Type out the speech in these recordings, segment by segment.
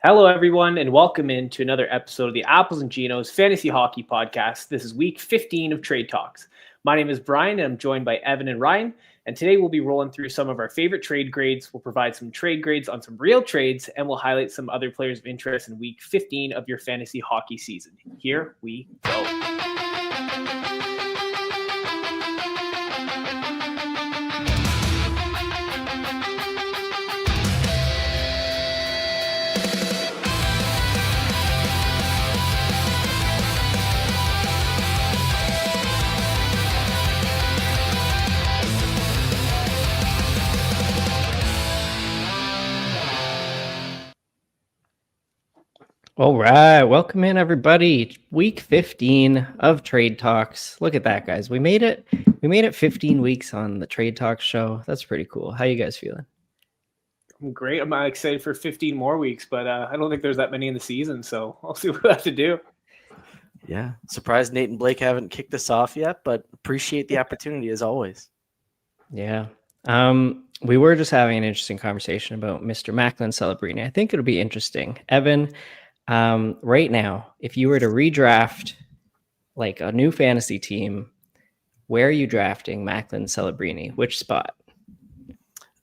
Hello, everyone, and welcome into another episode of the Apples and Ginos Fantasy Hockey Podcast. This is week 15 of Trade Talks. My name is Brian, and I'm joined by Evan and Ryan. And today we'll be rolling through some of our favorite trade grades. We'll provide some trade grades on some real trades, and we'll highlight some other players of interest in week 15 of your fantasy hockey season. Here we go. All right, welcome in everybody. Week 15 of Trade Talks. Look at that, guys. We made it. We made it 15 weeks on the Trade Talks show. That's pretty cool. How you guys feeling? I'm great. I'm excited for 15 more weeks, but I don't think there's that many in the season, so I'll see what I have to do. Yeah, surprised Nate and Blake haven't kicked this off yet, but appreciate the opportunity as always. Yeah. We were just having an interesting conversation about Mr. Macklin Celebrini. I think it'll be interesting. Evan, right now, if you were to redraft like a new fantasy team, where are you drafting Macklin Celebrini? Which spot?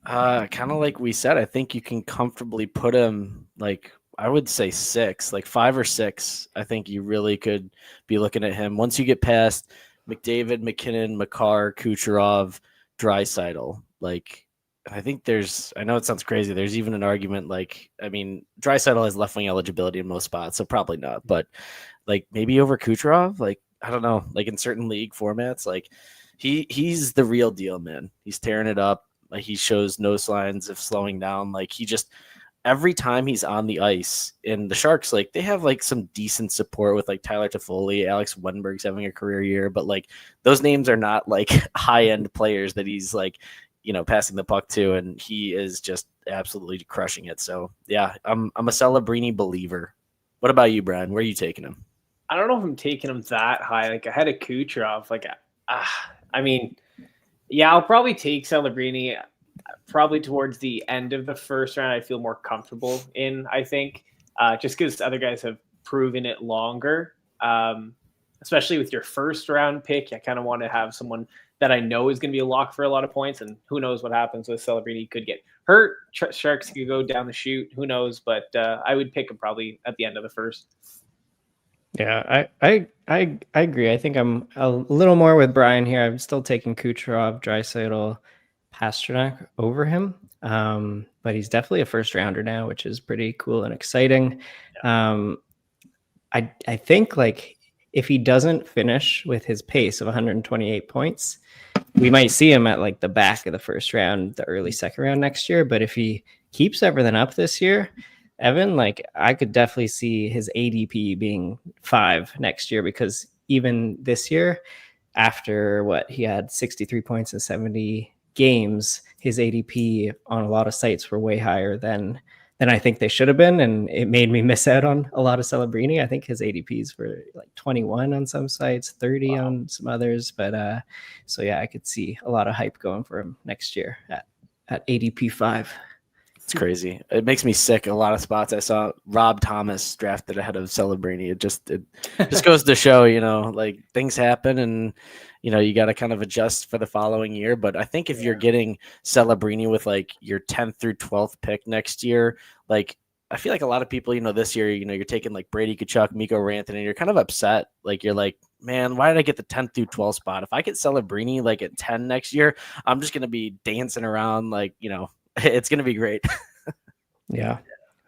Kind of like we said, I think you can comfortably put him like, I would say 6, like 5 or 6. I think you really could be looking at him once you get past McDavid, McKinnon, Makar, Kucherov, Draisaitl. Like, I think I know it sounds crazy. There's even an argument Draisaitl has left wing eligibility in most spots, so probably not. But like maybe over Kucherov, like I don't know, like in certain league formats, like he's the real deal, man. He's tearing it up. Like he shows no signs of slowing down. Like he just every time he's on the ice, and the Sharks, like they have like some decent support with like Tyler Toffoli, Alex Wenberg's having a career year, but like those names are not like high end players that he's like, passing the puck to, and he is just absolutely crushing it. So yeah, I'm a Celebrini believer. What about you, Brian? Where are you taking him? I don't know if I'm taking him that high. Like ahead of Kucherov. I'll probably take Celebrini probably towards the end of the first round. I feel more comfortable in, I think, just because other guys have proven it longer. Especially with your first round pick, I kind of want to have someone that I know is going to be a lock for a lot of points, and who knows what happens with Celebrini. He could get hurt. Sharks could go down the chute. Who knows? But I would pick him probably at the end of the first. Yeah, I agree. I think I'm a little more with Brian here. I'm still taking Kucherov, Draisaitl, Pastrnak over him. But he's definitely a first rounder now, which is pretty cool and exciting. Yeah. I think like if he doesn't finish with his pace of 128 points, we might see him at like the back of the first round, the early second round next year. But if he keeps everything up this year, Evan, like I could definitely see his ADP being 5 next year, because even this year, after he had 63 points in 70 games, his ADP on a lot of sites were way higher than I think they should have been, and it made me miss out on a lot of Celebrini. I think his ADPs were like 21 on some sites, 30 on some others, but so yeah, I could see a lot of hype going for him next year at ADP 5. It's crazy. It makes me sick. A lot of spots I saw Rob Thomas drafted ahead of Celebrini. It just goes to show, like things happen, and you got to kind of adjust for the following year. But I think if you're getting Celebrini with like your 10th through 12th pick next year, like I feel like a lot of people, this year, you're taking like Brady Tkachuk, Mikko Rantanen, and you're kind of upset. Like you're like, man, why did I get the 10th through 12th spot? If I get Celebrini like at 10 next year, I'm just gonna be dancing around like it's gonna be great. Yeah.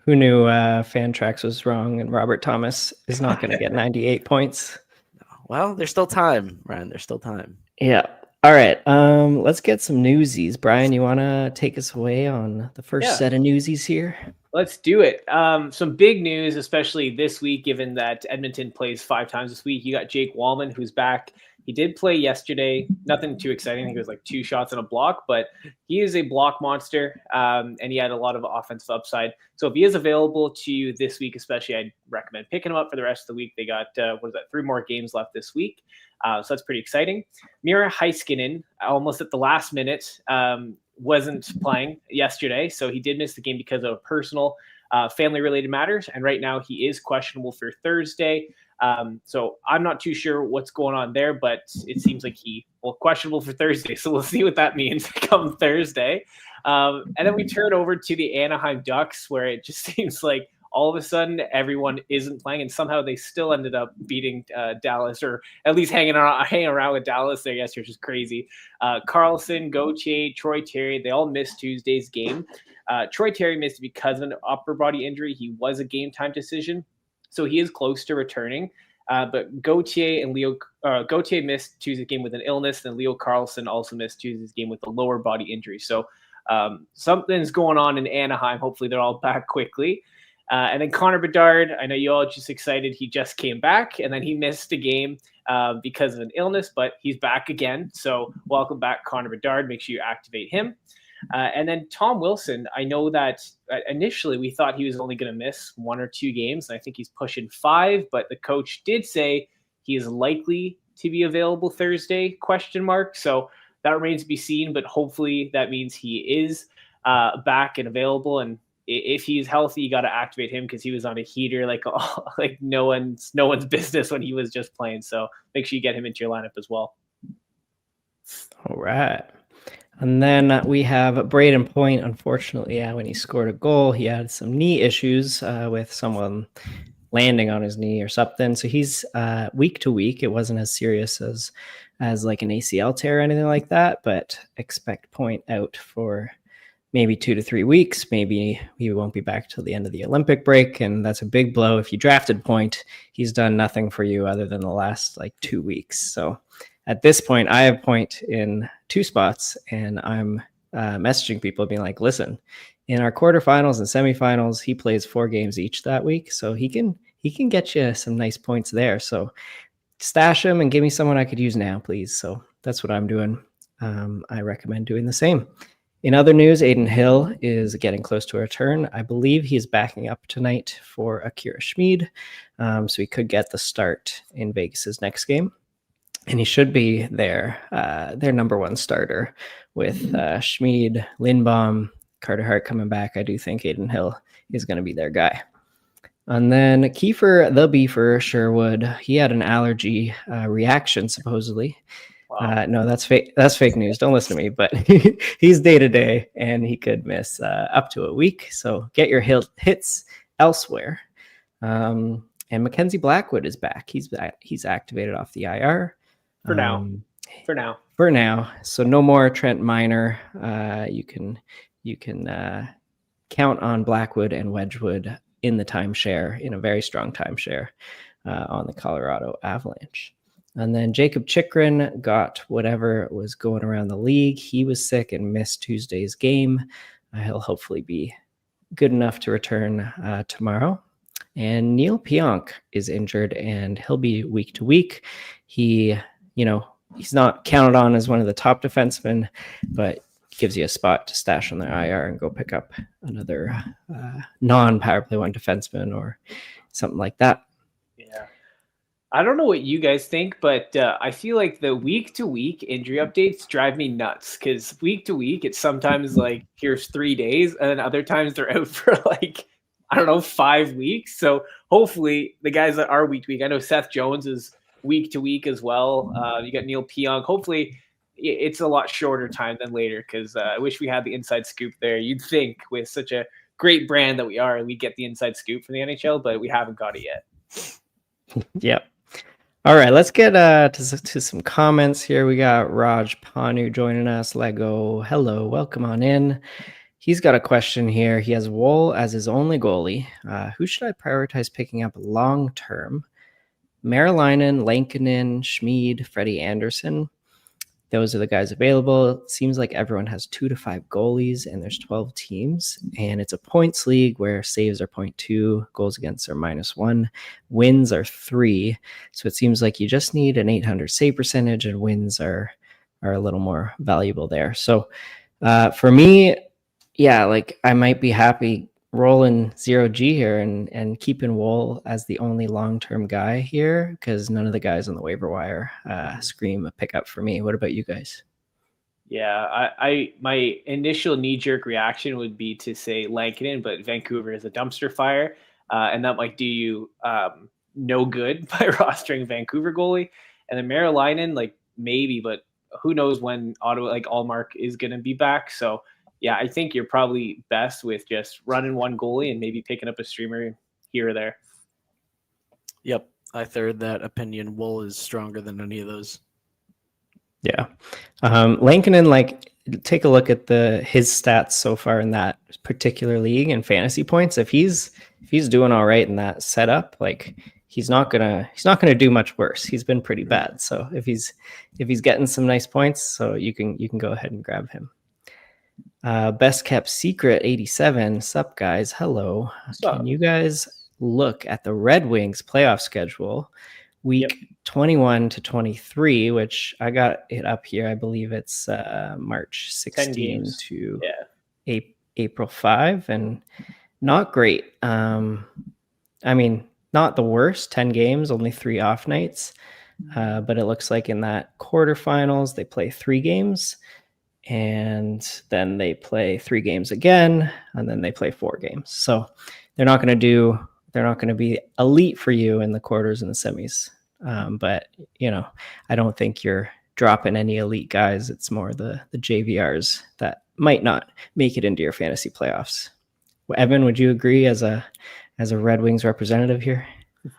Who knew Fantrax was wrong and Robert Thomas is not going to get 98 points? Well, there's still time, Ryan. There's still time. Yeah. All right. Let's get some newsies. Brian, you want to take us away on the first set of newsies here? Let's do it. Some big news, especially this week, given that Edmonton plays 5 times this week. You got Jake Wallman, who's back. He did play yesterday. Nothing too exciting. I think it was like 2 shots and a block, but he is a block monster, and he had a lot of offensive upside. So if he is available to you this week, especially, I'd recommend picking him up for the rest of the week. They got, 3 more games left this week. So that's pretty exciting. Mira Heiskanen, almost at the last minute, wasn't playing yesterday, so he did miss the game because of personal family-related matters, and right now he is questionable for Thursday. So I'm not too sure what's going on there, but it seems like questionable for Thursday, so we'll see what that means come Thursday. And then we turn over to the Anaheim Ducks, where it just seems like all of a sudden everyone isn't playing, and somehow they still ended up beating Dallas, or at least hanging around with Dallas there yesterday, which is crazy. Carlson, Gauthier, Troy Terry, they all missed Tuesday's game. Troy Terry missed because of an upper body injury. He was a game time decision, so he is close to returning. But Gauthier missed Tuesday's game with an illness, and Leo Carlson also missed Tuesday's game with a lower body injury. So something's going on in Anaheim. Hopefully they're all back quickly. And then Connor Bedard, I know you all just excited. He just came back, and then he missed a game because of an illness, but he's back again. So welcome back, Connor Bedard. Make sure you activate him. And then Tom Wilson, I know that initially we thought he was only going to miss 1 or 2 games, and I think he's pushing 5, but the coach did say he is likely to be available Thursday, ? So that remains to be seen, but hopefully that means he is back and available. And if he's healthy, you got to activate him because he was on a heater like no one's business when he was just playing. So make sure you get him into your lineup as well. All right. And then we have Braden Point. Unfortunately, when he scored a goal, he had some knee issues with someone landing on his knee or something. So he's week to week. It wasn't as serious as like an ACL tear or anything like that, but expect Point out for maybe 2 to 3 weeks. Maybe he won't be back till the end of the Olympic break, and that's a big blow. If you drafted Point, he's done nothing for you other than the last 2 weeks. So at this point, I have Point in 2 spots, and I'm messaging people being like, listen, in our quarterfinals and semifinals, he plays 4 games each that week, so he can get you some nice points there. So stash him and give me someone I could use now, please. So that's what I'm doing. I recommend doing the same. In other news, Aiden Hill is getting close to a return. I believe he is backing up tonight for Akira Schmid, so he could get the start in Vegas's next game. And he should be their number 1 starter with Schmid, Lindbaum, Carter Hart coming back. I do think Aiden Hill is going to be their guy. And then Kiefer the Beefer Sherwood, he had an allergy reaction supposedly. Wow. No, that's fake. That's fake news. Don't listen to me. But he's day to day, and he could miss up to a week. So get your hits elsewhere. And Mackenzie Blackwood is back. He's activated off the IR for now. For now. So no more Trent Miner. You can count on Blackwood and Wedgwood in the timeshare, in a very strong timeshare on the Colorado Avalanche. And then Jacob Chikrin got whatever was going around the league. He was sick and missed Tuesday's game. He'll hopefully be good enough to return tomorrow. And Neil Pionk is injured, and he'll be week to week. He's not counted on as one of the top defensemen, but gives you a spot to stash on their IR and go pick up another non-power play 1 defenseman or something like that. Yeah. I don't know what you guys think, but I feel like the week-to-week injury updates drive me nuts because week-to-week, it's sometimes like, here's 3 days, and then other times they're out for 5 weeks. So hopefully the guys that are week-to-week, I know Seth Jones is week-to-week as well. You got Neil Pionk. Hopefully it's a lot shorter time than later because I wish we had the inside scoop there. You'd think with such a great brand that we are, we'd get the inside scoop from the NHL, but we haven't got it yet. Yep. All right, let's get to some comments here. We got Raj Panu joining us. Lego, hello, welcome on in. He's got a question here. He has Woll as his only goalie. Who should I prioritize picking up long-term? Marilainen, Lankinen, Schmid, Freddie Anderson. Those are the guys available. It seems like everyone has 2 to 5 goalies, and there's 12 teams. And it's a points league where saves are 0.2, goals against are -1, wins are 3. So it seems like you just need an 800 save percentage, and wins are a little more valuable there. So for me, I might be happy rolling 0G here and keeping Woll as the only long-term guy here because none of the guys on the waiver wire scream a pickup for me. What about you guys? Yeah, I my initial knee-jerk reaction would be to say Lankinen, but Vancouver is a dumpster fire, and that might do you no good by rostering Vancouver goalie. And then Marylainen, like maybe, but who knows when Ottawa, like Allmark, is going to be back. So yeah, I think you're probably best with just running one goalie and maybe picking up a streamer here or there. Yep, I third that opinion. Wool is stronger than any of those. Yeah. Lankinen, like, take a look at his stats so far in that particular league and fantasy points. If he's doing all right in that setup, like he's not gonna do much worse. He's been pretty bad. So if he's getting some nice points, so you can go ahead and grab him. Best kept secret 87. Sup guys? Hello. Can you guys look at the Red Wings playoff schedule? Week 21 to 23, which I got it up here. I believe it's March 16 to April 5, and not great. I mean, not the worst. 10 games, only 3 off nights. But it looks like in that quarterfinals, they play 3 games, and then they play 3 games again, and then they play 4 games. So they're not going to be elite for you in the quarters and the semis. But, I don't think you're dropping any elite guys. It's more the JVRs that might not make it into your fantasy playoffs. Evan, would you agree as a Red Wings representative here?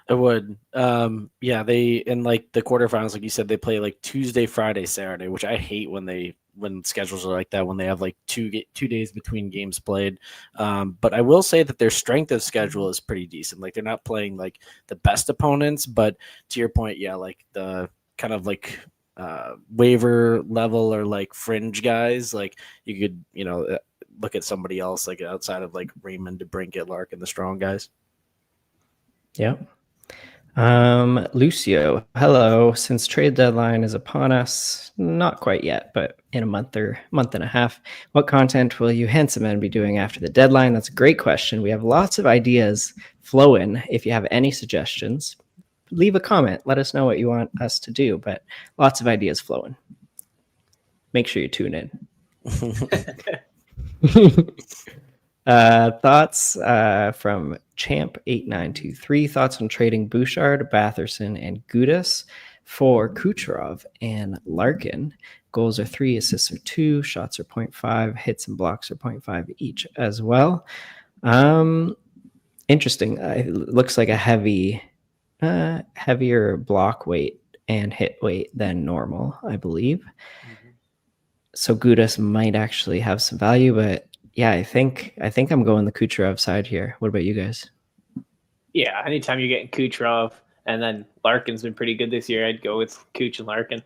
I would. Yeah, they in like the quarterfinals, like you said, they play like Tuesday, Friday, Saturday, which I hate when schedules are like that, when they have like 2 days between games played. But I will say that their strength of schedule is pretty decent. Like they're not playing like the best opponents, but to your point, yeah, like the kind of like waiver level or like fringe guys, like you could, look at somebody else like outside of like Raymond, DeBrincat, Larkin, the strong guys. Yeah. Lucio, hello. Since trade deadline is upon us, not quite yet, but in a month and a half, what content will you handsome men be doing after the deadline? That's a great question. We have lots of ideas flowing. If you have any suggestions, leave a comment. Let us know what you want us to do, but lots of ideas flowing. Make sure you tune in. Thoughts from Champ8923. Thoughts on trading Bouchard, Batherson, and Gudas for Kucherov and Larkin. Goals are 3, assists are 2, shots are 0.5, hits and blocks are 0.5 each as well. Interesting. It looks like a heavier block weight and hit weight than normal, I believe. Mm-hmm. So Gudas might actually have some value, but yeah, I think I'm going the Kucherov side here. What about you guys? Yeah, anytime you're getting Kucherov, and then Larkin's been pretty good this year, I'd go with Kuch and Larkin.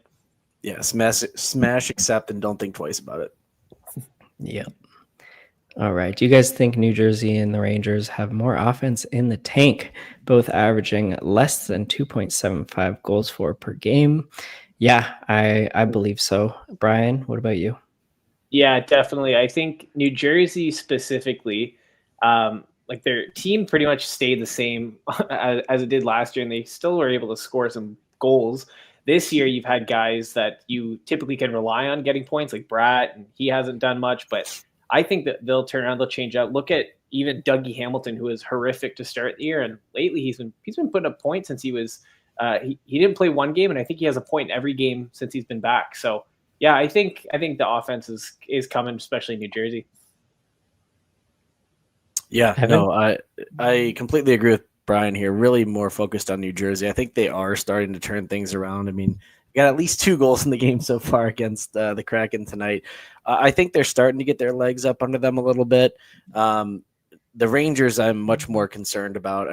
Yeah, smash, accept, and don't think twice about it. Yep. All right. Do you guys think New Jersey and the Rangers have more offense in the tank, both averaging less than 2.75 goals for per game? Yeah, I believe so. Brian, what about you? Yeah, definitely. I think New Jersey specifically, like their team pretty much stayed the same as it did last year, and they still were able to score some goals. This year, you've had guys that you typically can rely on getting points, like Bratt, and he hasn't done much, but I think that they'll turn around, they'll change out. Look at even Dougie Hamilton, who was horrific to start the year, and lately he's been putting up points since he was he didn't play one game, and I think he has a point in every game since he's been back. So yeah, I think the offense is coming, especially in New Jersey. Yeah, no, I completely agree with Brian here. Really more focused on New Jersey. I think they are starting to turn things around. I mean, got at least 2 goals in the game so far against the Kraken tonight. I think they're starting to get their legs up under them a little bit. The Rangers, I'm much more concerned about.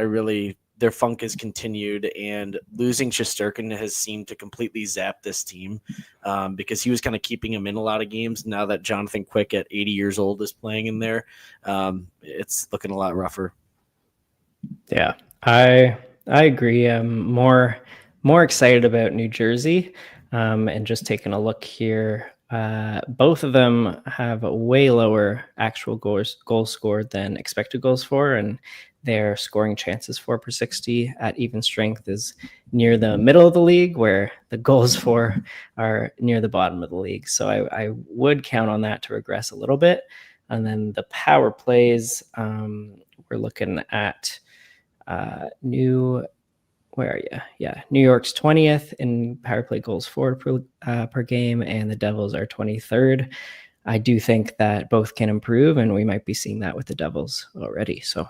Their funk has continued, and losing Shesterkin has seemed to completely zap this team because he was kind of keeping him in a lot of games. Now that Jonathan Quick at 80 years old is playing in there, it's looking a lot rougher. Yeah, I agree. I'm more excited about New Jersey, and just taking a look here Both of them have a way lower actual goals scored than expected goals for, and their scoring chances for per 60 at even strength is near the middle of the league, where the goals for are near the bottom of the league. So I would count on that to regress a little bit. And then the power plays, we're looking at where are you? Yeah, New York's 20th in power play goals for per game, and the Devils are 23rd. I do think that both can improve, and we might be seeing that with the Devils already. So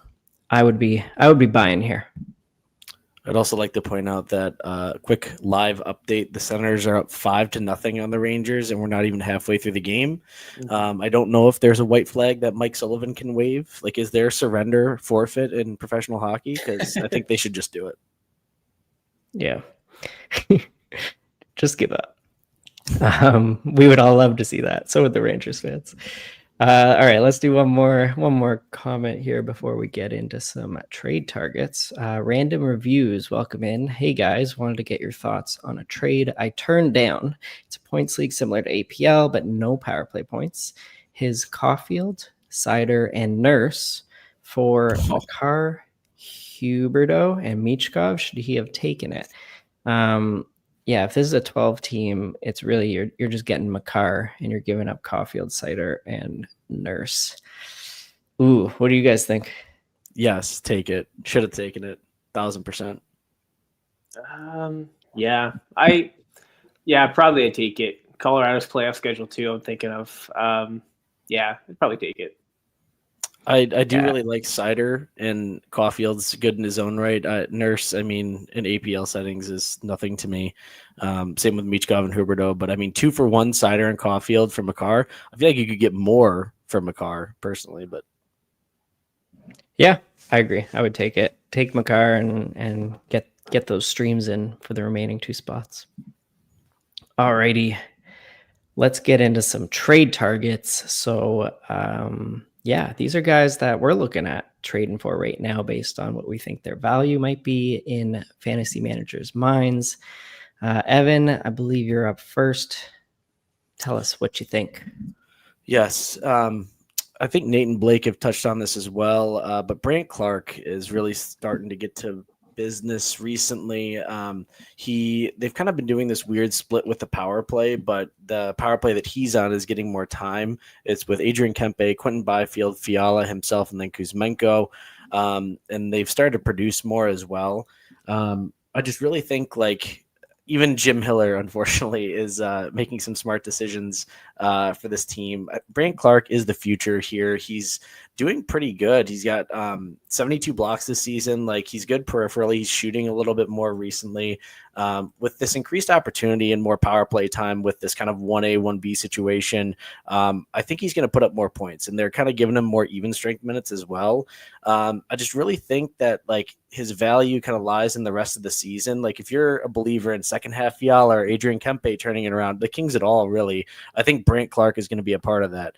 I would be buying here. I'd also like to point out that quick live update: the Senators are up 5-0 on the Rangers, and we're not even halfway through the game. I don't know if there's a white flag that Mike Sullivan can wave. Like, is there surrender forfeit in professional hockey? Because I think they should just do it. Yeah. Just give up. We would all love to see that. So would the Rangers fans. All right, let's do one more comment here before we get into some trade targets. Random reviews, welcome in. Hey guys, wanted to get your thoughts on a trade I turned down. It's a points league similar to APL, but no power play points. His Caulfield, Sider, and Nurse for Makar, Huberdeau, and Michkov. Should he have taken it? Yeah, if this is a 12 team, it's really you're just getting Makar and you're giving up Caulfield, Sider, and Nurse. Ooh, what do you guys think? Yes, take it. Should have taken it. 1,000%. Probably I'd take it. Colorado's playoff schedule too. I'm thinking of. I'd probably take it. I do really like Sider, and Caulfield's good in his own right. Nurse, I mean, in APL settings is nothing to me. Same with Michkov and Huberdeau, but I mean, 2-for-1 Sider and Caulfield for Makar. I feel like you could get more from Makar personally, but yeah, I agree. I would take it. Take Makar and get those streams in for the remaining 2 spots. Alrighty, let's get into some trade targets. So, these are guys that we're looking at trading for right now based on what we think their value might be in fantasy managers' minds. Evan, I believe you're up first. Tell us what you think. Yes. I think Nate and Blake have touched on this as well, but Brant Clark is really starting to get to business recently. They've kind of been doing this weird split with the power play, but the power play that he's on is getting more time. It's with Adrian Kempe, Quentin Byfield, Fiala himself, and then Kuzmenko. And they've started to produce more as well. I just really think even Jim Hiller, unfortunately, is making some smart decisions for this team. Brant Clark is the future here. He's doing pretty good. He's got 72 blocks this season. He's good peripherally. He's shooting a little bit more recently. With this increased opportunity and more power play time with this kind of 1A, 1B situation, I think he's going to put up more points, and they're kind of giving him more even strength minutes as well. I just really think that his value kind of lies in the rest of the season. If you're a believer in second half Fiala or Adrian Kempe turning it around, the Kings at all, really, I think Brant Clark is going to be a part of that.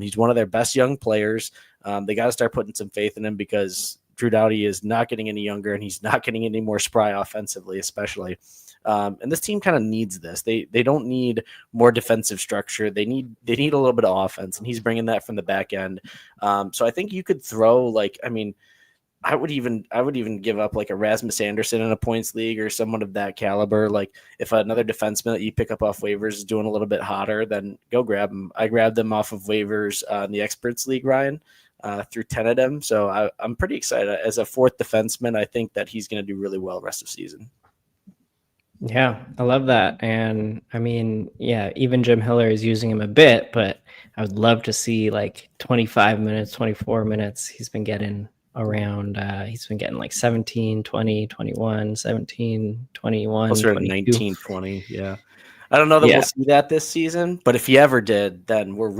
He's one of their best young players. They got to start putting some faith in him because Drew Doughty is not getting any younger, and he's not getting any more spry offensively, especially. And this team kind of needs this. They don't need more defensive structure. They need a little bit of offense, and he's bringing that from the back end. So I think you could throw I would even give up a Rasmus Anderson in a points league or someone of that caliber. If another defenseman that you pick up off waivers is doing a little bit hotter, then go grab them. I grabbed them off of waivers in the Experts League, Ryan. Through 10 of them. So I'm pretty excited. As a fourth defenseman, I think that he's going to do really well rest of season. Yeah, I love that. And I mean, even Jim Hiller is using him a bit, but I would love to see 25 minutes, 24 minutes. He's been getting around, 17, 20, 21, 17, 21, closer to 19, 20. Yeah. I don't know that we'll see that this season, but if he ever did, then we'd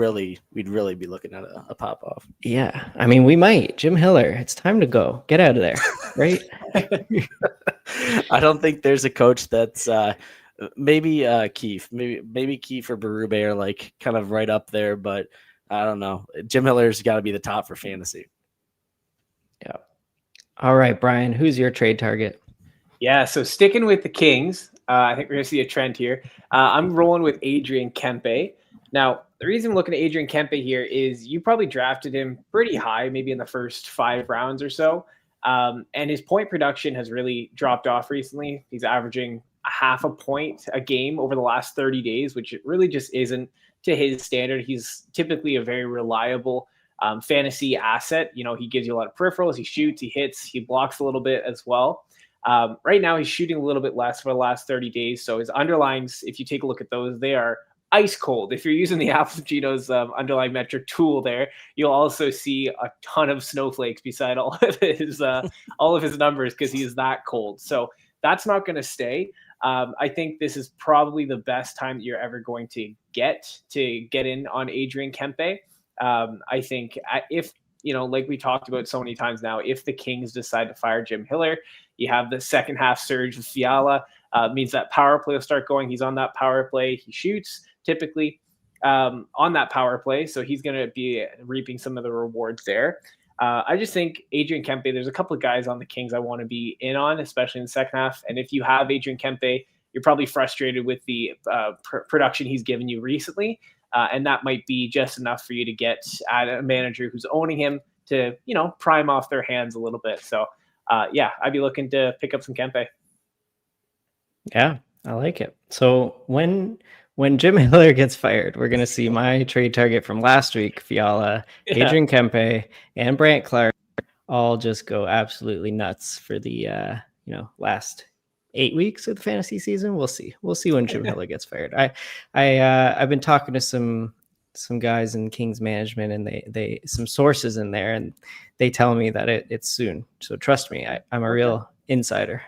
really be looking at a pop off. Yeah, I mean, we might. Jim Hiller, it's time to go. Get out of there, right? I don't think there's a coach that's maybe Keefe, maybe Keefe or Berube are kind of right up there, but I don't know. Jim Hiller's got to be the top for fantasy. Yeah. All right, Brian, who's your trade target? Yeah, so sticking with the Kings, I think we're going to see a trend here. I'm rolling with Adrian Kempe. Now, the reason I'm looking at Adrian Kempe here is you probably drafted him pretty high, maybe in the first 5 rounds or so. And his point production has really dropped off recently. He's averaging a half a point a game over the last 30 days, which it really just isn't to his standard. He's typically a very reliable fantasy asset. You know, he gives you a lot of peripherals, he shoots, he hits, he blocks a little bit as well. Right now, he's shooting a little bit less for the last 30 days. So his underlines, if you take a look at those, they are ice cold. If you're using the Apple Ginos underlying metric tool there, you'll also see a ton of snowflakes beside all of his numbers because he is that cold. So that's not going to stay. I think this is probably the best time that you're ever going to get in on Adrian Kempe. I think if, you know, like we talked about so many times now, if the Kings decide to fire Jim Hiller, you have the second half surge with Fiala. Means that power play will start going. He's on that power play. He shoots typically on that power play. So he's going to be reaping some of the rewards there. I just think Adrian Kempe, there's a couple of guys on the Kings I want to be in on, especially in the second half. And if you have Adrian Kempe, you're probably frustrated with the production he's given you recently. And that might be just enough for you to get at a manager who's owning him to, you know, prime off their hands a little bit. So, yeah, I'd be looking to pick up some Kempe. Yeah, I like it. So when Jim Hiller gets fired, we're going to see my trade target from last week, Fiala, Adrian Kempe, and Brant Clark all just go absolutely nuts for the last 8 weeks of the fantasy season. We'll see when Jim Hiller gets fired. I've been talking to some guys in Kings management, and they some sources in there, and they tell me that it's soon. So trust me, I'm a real insider.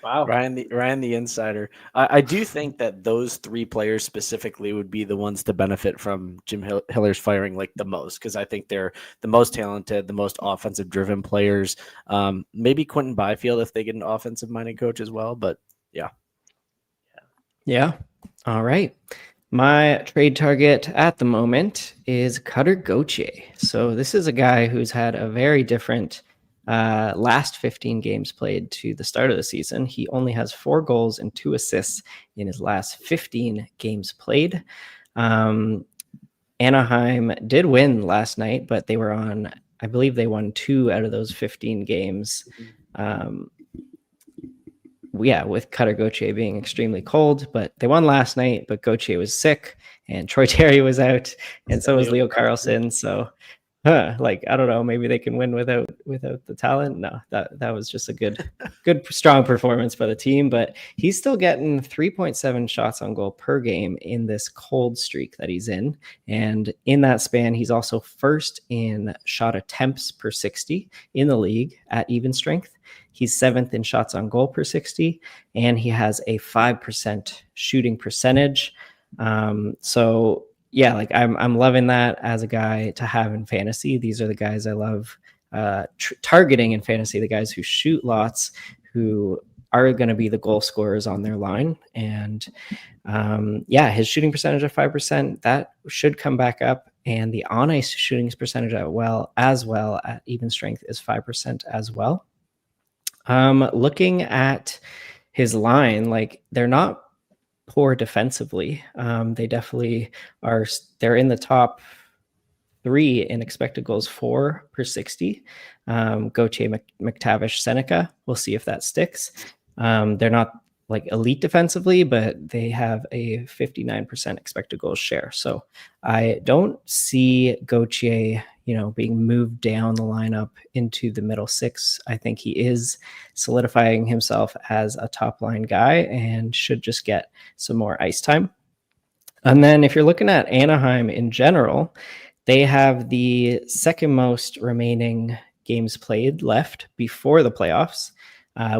Wow. Ryan the insider. I do think that those 3 players specifically would be the ones to benefit from Jim Hiller's firing like the most, because I think they're the most talented, the most offensive driven players. Maybe Quentin Byfield if they get an offensive minded coach as well. But yeah. All right. My trade target at the moment is Cutter Gauthier. So this is a guy who's had a very different last 15 games played to the start of the season. He only has 4 goals and 2 assists in his last 15 games played. Anaheim did win last night, but they were on, I believe they won 2 out of those 15 games. With Cutter Gauthier being extremely cold, but they won last night, but Gauthier was sick and Troy Terry was out, and so was Leo Carlson. So I don't know, maybe they can win without the talent. No, that was just a good strong performance by the team, but he's still getting 3.7 shots on goal per game in this cold streak that he's in. And in that span, he's also first in shot attempts per 60 in the league at even strength. He's 7th in shots on goal per 60, and he has a 5% shooting percentage. So yeah, I'm loving that as a guy to have in fantasy. These are the guys I love targeting in fantasy, the guys who shoot lots, who are going to be the goal scorers on their line. And his shooting percentage of 5%, that should come back up. And the on-ice shooting percentage as well at even strength is 5% as well. Looking at his line, they're not poor defensively. They definitely are. They're in the top 3 in expected goals for per 60. Gauthier, McTavish, Seneca. We'll see if that sticks. They're not elite defensively, but they have a 59% expected goals share. So I don't see Gauthier, being moved down the lineup into the middle 6. I think he is solidifying himself as a top line guy and should just get some more ice time. And then if you're looking at Anaheim in general, they have the second most remaining games played left before the playoffs,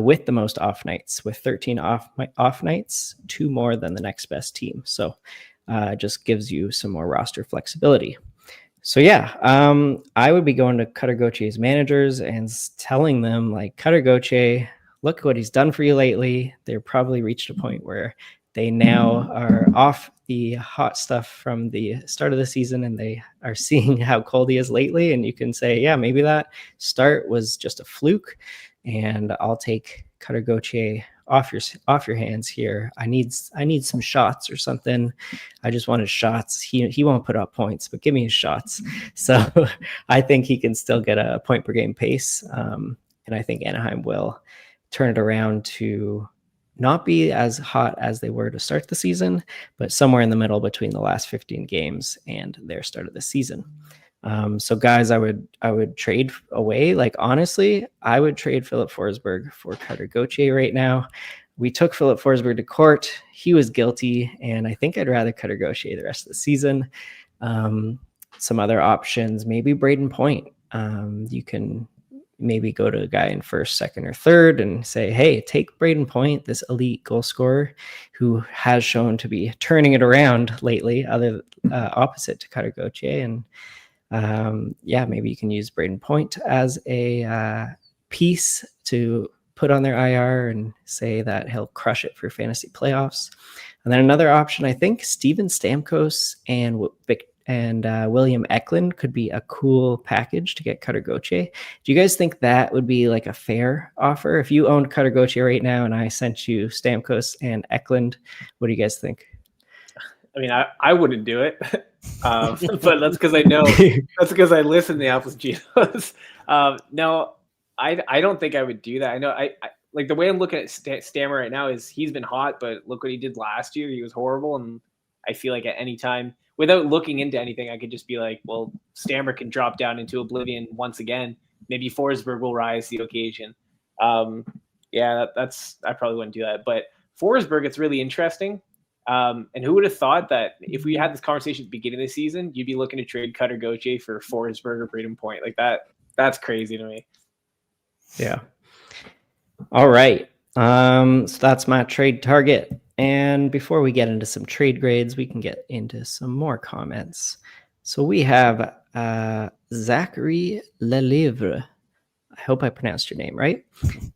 with the most off nights, with 13 off nights, 2 more than the next best team. So just gives you some more roster flexibility. So I would be going to Cutter Gauthier's managers and telling them, Cutter Gauthier, look what he's done for you lately. They're probably reached a point where they now are off the hot stuff from the start of the season, and they are seeing how cold he is lately. And you can say, yeah, maybe that start was just a fluke, and I'll take Cutter Gauthier off your hands here. I need some shots or something. I just wanted shots. He won't put up points, but give me his shots. So I think he can still get a point per game pace. And I think Anaheim will turn it around to not be as hot as they were to start the season, but somewhere in the middle between the last 15 games and their start of the season. So guys, I would trade away. Like, honestly, I would trade Philip Forsberg for Carter Gauthier right now. We took Philip Forsberg to court. He was guilty, and I think I'd rather Carter Gauthier the rest of the season. Some other options, maybe Braden Point. You can maybe go to a guy in first, second, or third and say, hey, take Braden Point, this elite goal scorer who has shown to be turning it around lately, opposite to Carter Gauthier. And maybe you can use Braden Point as a piece to put on their IR and say that he'll crush it for fantasy playoffs. And then another option, I think Steven Stamkos and William Eklund could be a cool package to get Carter Gauthier. Do you guys think that would be like a fair offer? If you owned Carter Gauthier right now and I sent you Stamkos and Eklund, what do you guys think? I mean, I wouldn't do it, but that's because I know. That's because I listen to the Apples Ginos. No, I don't think I would do that. I know I like the way I'm looking at Stammer right now is he's been hot, but look what he did last year. He was horrible, and I feel like at any time, without looking into anything, I could just be like, well, Stammer can drop down into oblivion once again. Maybe Forsberg will rise to the occasion. I probably wouldn't do that. But Forsberg, it's really interesting. And who would have thought that if we had this conversation at the beginning of the season, you'd be looking to trade Cutter Gauthier for Forsberg or Braden Point like that? That's crazy to me. Yeah. All right. So that's my trade target. And before we get into some trade grades, we can get into some more comments. So we have Zachary Lelivre. I hope I pronounced your name right.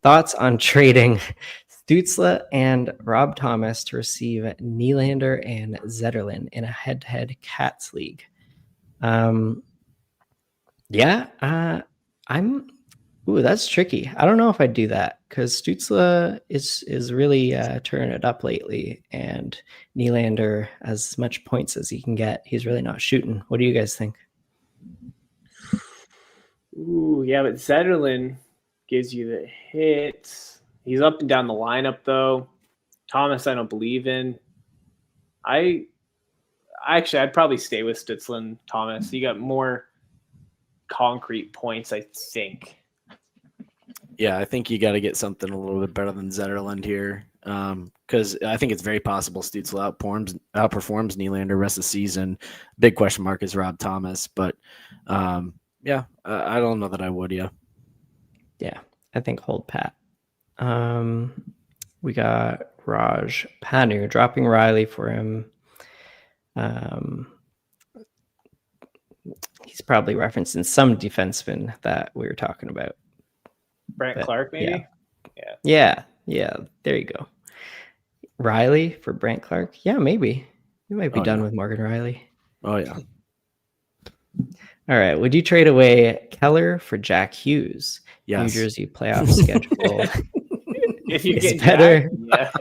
Thoughts on trading Stützle and Rob Thomas to receive Nylander and Zetterlund in a head-to-head Cats league? That's tricky. I don't know if I'd do that because Stützle is really turning it up lately, and Nylander, as much points as he can get, he's really not shooting. What do you guys think? Ooh, yeah, but Zetterlund gives you the hits. He's up and down the lineup, though. Thomas, I don't believe in. I'd probably stay with Stützle and Thomas. You got more concrete points, I think. Yeah, I think you got to get something a little bit better than Zetterlund here, because I think it's very possible Stützle outperforms Nylander rest of the season. Big question mark is Rob Thomas, but I don't know that I would. Yeah, I think hold pat. We got Raj Panu dropping Riley for him. He's probably referencing some defenseman that we were talking about. Brent Clark, maybe? Yeah. There you go. Riley for Brent Clark? Yeah, maybe. We might be done with Morgan Riley. Oh, yeah. All right. Would you trade away Keller for Jack Hughes? Yes. New Jersey playoff schedule. If you get better. Jack,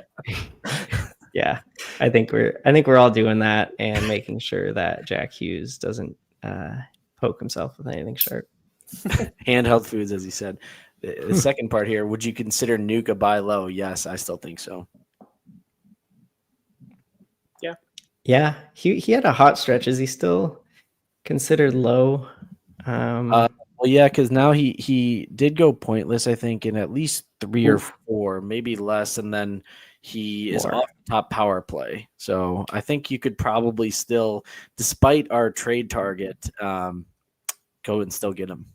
Yeah. I think we're all doing that and making sure that Jack Hughes doesn't poke himself with anything sharp. Handheld foods, as he said. The second part here, would you consider Nuke a buy low? Yes, I still think so. Yeah. He had a hot stretch. Is he still considered low? Because now he did go pointless, I think, in at least 3 or 4, maybe less, and then he is off the top power play. So I think you could probably still, despite our trade target, go and still get him.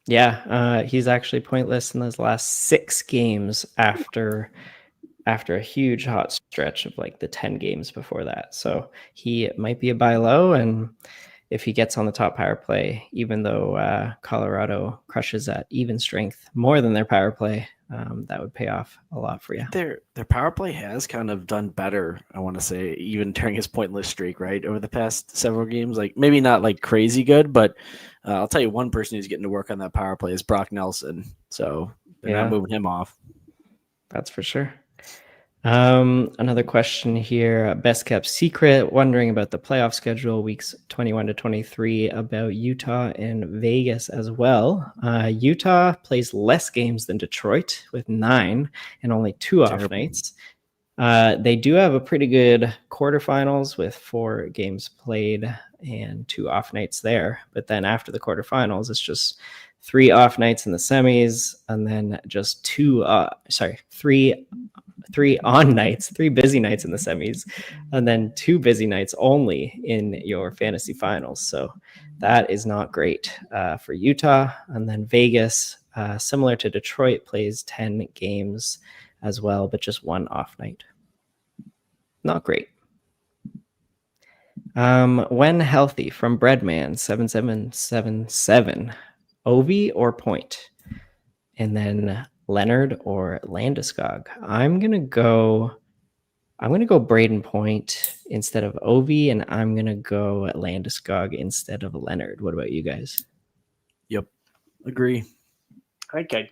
Yeah, he's actually pointless in those last 6 games after a huge hot stretch of like the 10 games before that. So he might be a buy low, and if he gets on the top power play, even though Colorado crushes at even strength more than their power play, that would pay off a lot for you. Their power play has kind of done better, I want to say, even during his pointless streak, right? Over the past several games, like maybe not like crazy good, but I'll tell you one person who's getting to work on that power play is Brock Nelson. So they're not moving him off. That's for sure. Another question here. Best kept secret. Wondering about the playoff schedule, weeks 21 to 23. About Utah and Vegas as well. Utah plays less games than Detroit with 9 and only 2 off nights. They do have a pretty good quarterfinals with 4 games played and 2 off nights there. But then after the quarterfinals, it's just 3 off nights in the semis, and then just 3 on nights, 3 busy nights in the semis, and then 2 busy nights only in your fantasy finals. So that is not great for Utah. And then Vegas, similar to Detroit, plays 10 games as well, but just 1 off night. Not great. When healthy, from Breadman 7777, Ovi or Point? And then Leonard or Landeskog? I'm gonna go Braden Point instead of Ovi, and I'm gonna go Landeskog instead of Leonard. What about you guys? Yep, agree. I think I'd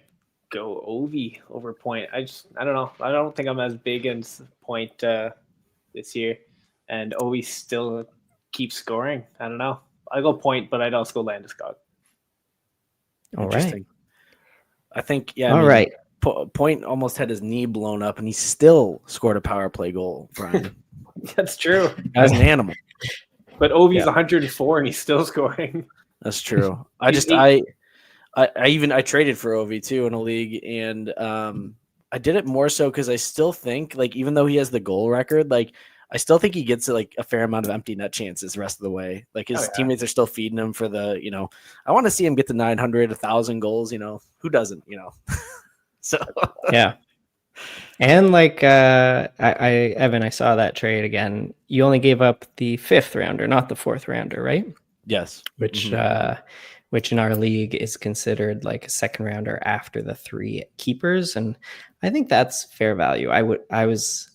go Ovi over Point. I don't know. I don't think I'm as big as Point this year, and Ovi still keeps scoring. I don't know. I go Point, but I'd also go Landeskog. All right. I think, yeah. All right. Point almost had his knee blown up, and he still scored a power play goal, Brian. That's true. As an animal. But Ovi's 104, and he's still scoring. That's true. I traded for Ovi too in a league, and I did it more so because I still think, like, even though he has the goal record, like, I still think he gets like a fair amount of empty net chances the rest of the way. Like his teammates are still feeding him for the, I want to see him get to 900, 1,000 goals, who doesn't, So yeah. And like Evan, I saw that trade again. You only gave up the 5th rounder, not the 4th rounder, right? Yes. Which in our league is considered like a 2nd rounder after the 3 keepers, and I think that's fair value.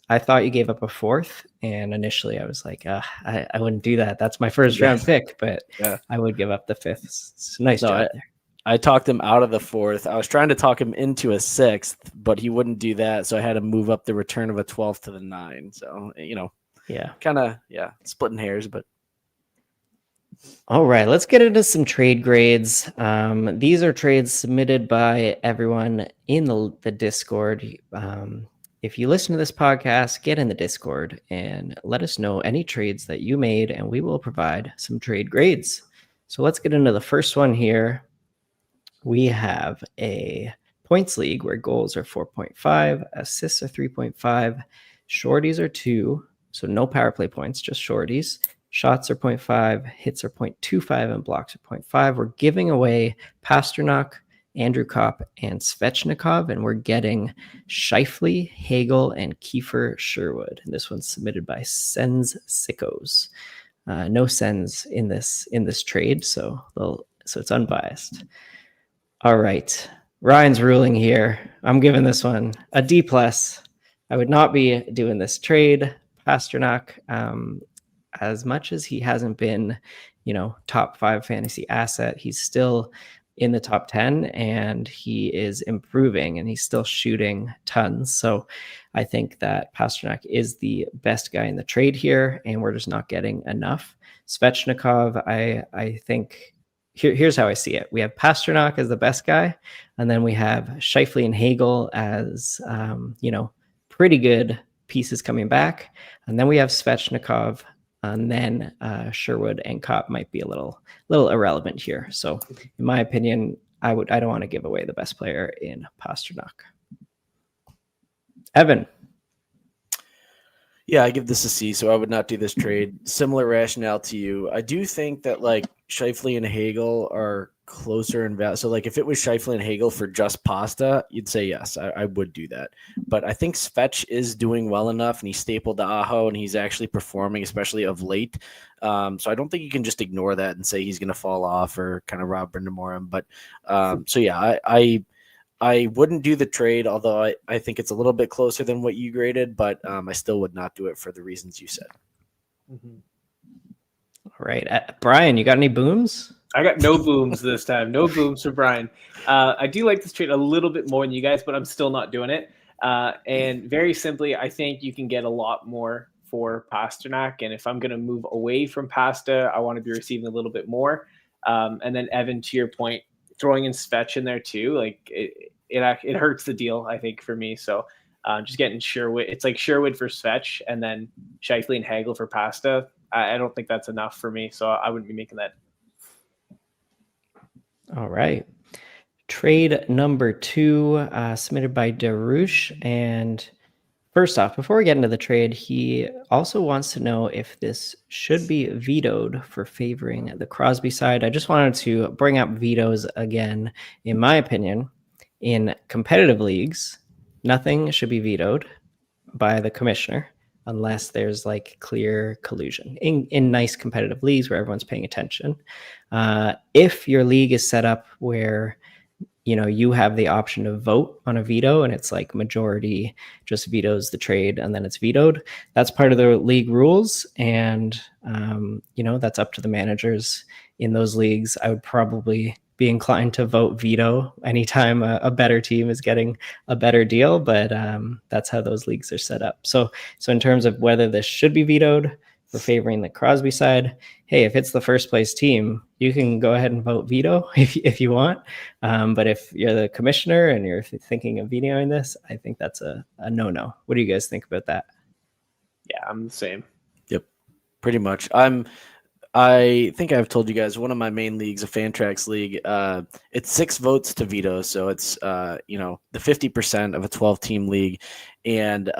I thought you gave up a 4th, and initially I was like, I wouldn't do that. That's my 1st round pick, but I would give up the 5th. It's a nice job there. I talked him out of the 4th. I was trying to talk him into a 6th, but he wouldn't do that, so I had to move up the return of a 12th to the 9. So, kind of, splitting hairs, but. All right, let's get into some trade grades. These are trades submitted by everyone in the Discord. If you listen to this podcast, get in the Discord and let us know any trades that you made, and we will provide some trade grades. So let's get into the first one here. We have a points league where goals are 4.5, assists are 3.5, shorties are 2, so no power play points, just shorties. Shots are 0.5, hits are 0.25, and blocks are 0.5. We're giving away Pasternak, Andrew Kopp, and Svechnikov, and we're getting Scheifele, Hagel, and Kiefer Sherwood. And this one's submitted by Sens Sickos. No Sens in this trade, so it's unbiased. All right, Ryan's ruling here. I'm giving this one a D+. I would not be doing this trade. Pasternak, as much as he hasn't been, top 5 fantasy asset, he's still in the top 10, and he is improving, and he's still shooting tons. So I think that Pasternak is the best guy in the trade here, and we're just not getting enough. Svechnikov, I think here's how I see it. We have Pasternak as the best guy, and then we have Scheifele and Hagel as pretty good pieces coming back, and then we have Svechnikov. And then Sherwood and Kopp might be a little irrelevant here. So, in my opinion, I don't want to give away the best player in Pasternak. Evan. Yeah, I give this a C, so I would not do this trade. Similar rationale to you. I do think that like Scheifele and Hagel are closer in value. So like if it was Scheifele and Hagel for just pasta, you'd say yes, I would do that. But I think Svech is doing well enough, and he's stapled to Aho, and he's actually performing, especially of late. So I don't think you can just ignore that and say he's going to fall off or kind of rob Brendamorum. But so yeah, I wouldn't do the trade, although I think it's a little bit closer than what you graded, but I still would not do it for the reasons you said. Mm-hmm. All right. Brian, you got any booms? I got no booms this time. No booms for Brian. I do like this trade a little bit more than you guys, but I'm still not doing it. And very simply, I think you can get a lot more for Pasternak. And if I'm going to move away from Pasta, I want to be receiving a little bit more. And then Evan, to your point, throwing in Svetch in there too, like it hurts the deal, I think, for me. So just getting Sherwood. It's like Sherwood for Svetch and then Shifley and Hagel for Pasta. I don't think that's enough for me, so I wouldn't be making that. All right. Trade number 2 submitted by Darush. And first off, before we get into the trade, he also wants to know if this should be vetoed for favoring the Crosby side. I just wanted to bring up vetoes again. In my opinion, in competitive leagues, nothing should be vetoed by the commissioner unless there's like clear collusion in nice competitive leagues where everyone's paying attention. If your league is set up where you have the option to vote on a veto and it's like majority just vetoes the trade and then it's vetoed, that's part of the league rules. And, that's up to the managers in those leagues. I would probably be inclined to vote veto anytime a better team is getting a better deal, but that's how those leagues are set up. So in terms of whether this should be vetoed for favoring the Crosby side, hey, if it's the first place team, you can go ahead and vote veto if you want. But if you're the commissioner and you're thinking of vetoing this, I think that's a no-no. What do you guys think about that? Yeah, I'm the same. Yep, pretty much. I think I've told you guys one of my main leagues, a Fantrax league, it's 6 votes to veto. So it's, the 50% of a 12-team league. And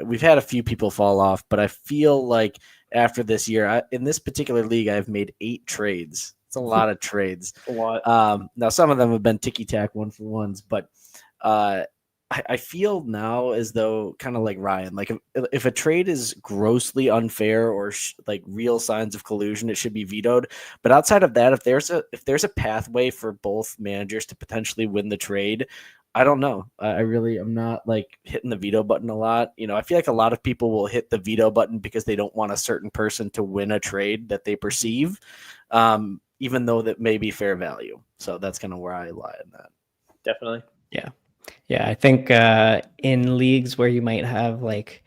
we've had a few people fall off, but I feel like after this year, in this particular league, I've made 8 trades. It's a lot of trades. A lot. Now, some of them have been ticky-tack 1-for-1s, but I feel now as though kind of like Ryan, like if a trade is grossly unfair or like real signs of collusion, it should be vetoed. But outside of that, if there's a pathway for both managers to potentially win the trade, I don't know. I'm not like hitting the veto button a lot. I feel like a lot of people will hit the veto button because they don't want a certain person to win a trade that they perceive, even though that may be fair value. So that's kind of where I lie in that. Definitely. Yeah, I think in leagues where you might have like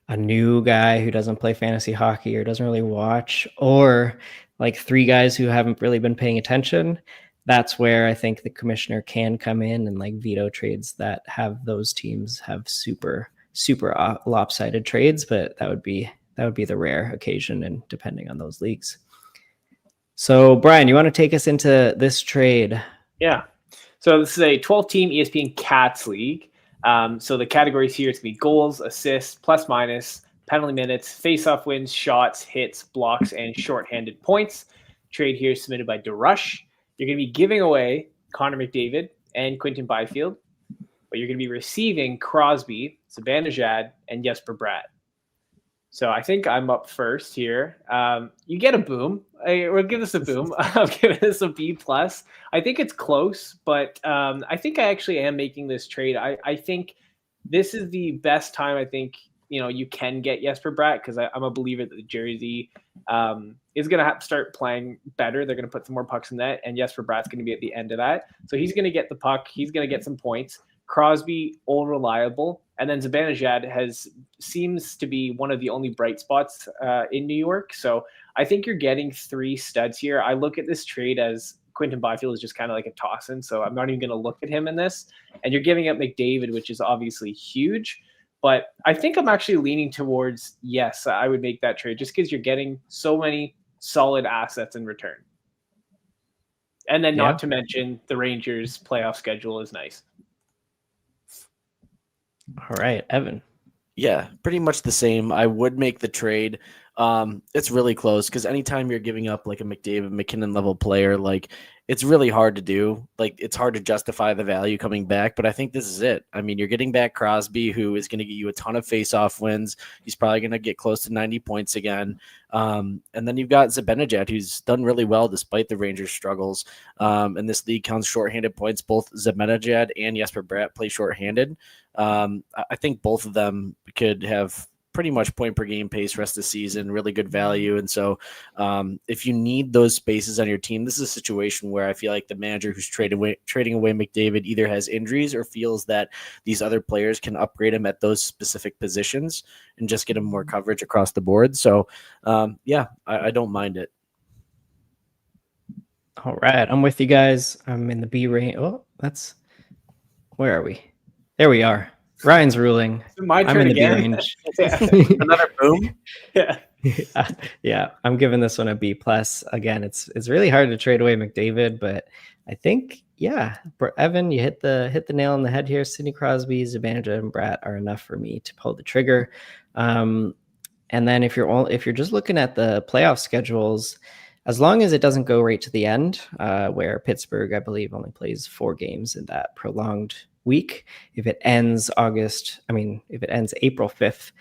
a new guy who doesn't play fantasy hockey or doesn't really watch, or like 3 guys who haven't really been paying attention, that's where I think the commissioner can come in and like veto trades that have those teams have super lopsided trades. But that would be the rare occasion, and depending on those leagues. So Brian, you want to take us into this trade? Yeah. So this is a 12-team ESPN Cats league. So the categories here, it's going to be goals, assists, plus minus, penalty minutes, face-off wins, shots, hits, blocks, and shorthanded points. Trade here is submitted by DeRush. You're going to be giving away Connor McDavid and Quinton Byfield, but you're going to be receiving Crosby, Zibanejad, and Jesper Bratt. So I think I'm up first here. You get a boom. We'll give this a boom. I'll give this a B+. I think it's close, but I think I actually am making this trade. I think this is the best time I think you can get Jesper Bratt, because I'm a believer that the Jersey is going to have to start playing better. They're going to put some more pucks in net, and Jesper Bratt's going to be at the end of that. So he's going to get the puck. He's going to get some points. Crosby, all reliable. And then Zibanejad seems to be one of the only bright spots in New York. So I think you're getting 3 studs here. I look at this trade as Quinton Byfield is just kind of like a toss-in, so I'm not even going to look at him in this. And you're giving up McDavid, which is obviously huge. But I think I'm actually leaning towards, yes, I would make that trade just because you're getting so many solid assets in return. And then not to mention the Rangers' playoff schedule is nice. All right, Evan. Yeah, pretty much the same. I would make the trade. It's really close because anytime you're giving up like a McDavid, McKinnon level player, like it's really hard to do. Like it's hard to justify the value coming back, but I think this is it. I mean, you're getting back Crosby, who is going to get you a ton of face-off wins. He's probably going to get close to 90 points again. And then you've got Zibanejad, who's done really well despite the Rangers' struggles. And this league counts shorthanded points. Both Zibanejad and Jesper Bratt play shorthanded. I think both of them could have pretty much point per game pace rest of the season, really good value. And so if you need those spaces on your team, this is a situation where I feel like the manager who's trading away McDavid either has injuries or feels that these other players can upgrade him at those specific positions and just get him more coverage across the board. So I don't mind it. All right, I'm with you guys. I'm in the B range. Oh, where are we? There we are. Ryan's ruling. My turn I'm in the again. B range. Another boom. Yeah. Yeah, I'm giving this one a B plus. Again, it's really hard to trade away McDavid, but I think Evan, you hit the nail on the head here. Sidney Crosby, Zibanejad, and Bratt are enough for me to pull the trigger. And then if you're just looking at the playoff schedules, as long as it doesn't go right to the end, where Pittsburgh, I believe, only plays 4 games in that prolonged week. If it ends April 5th,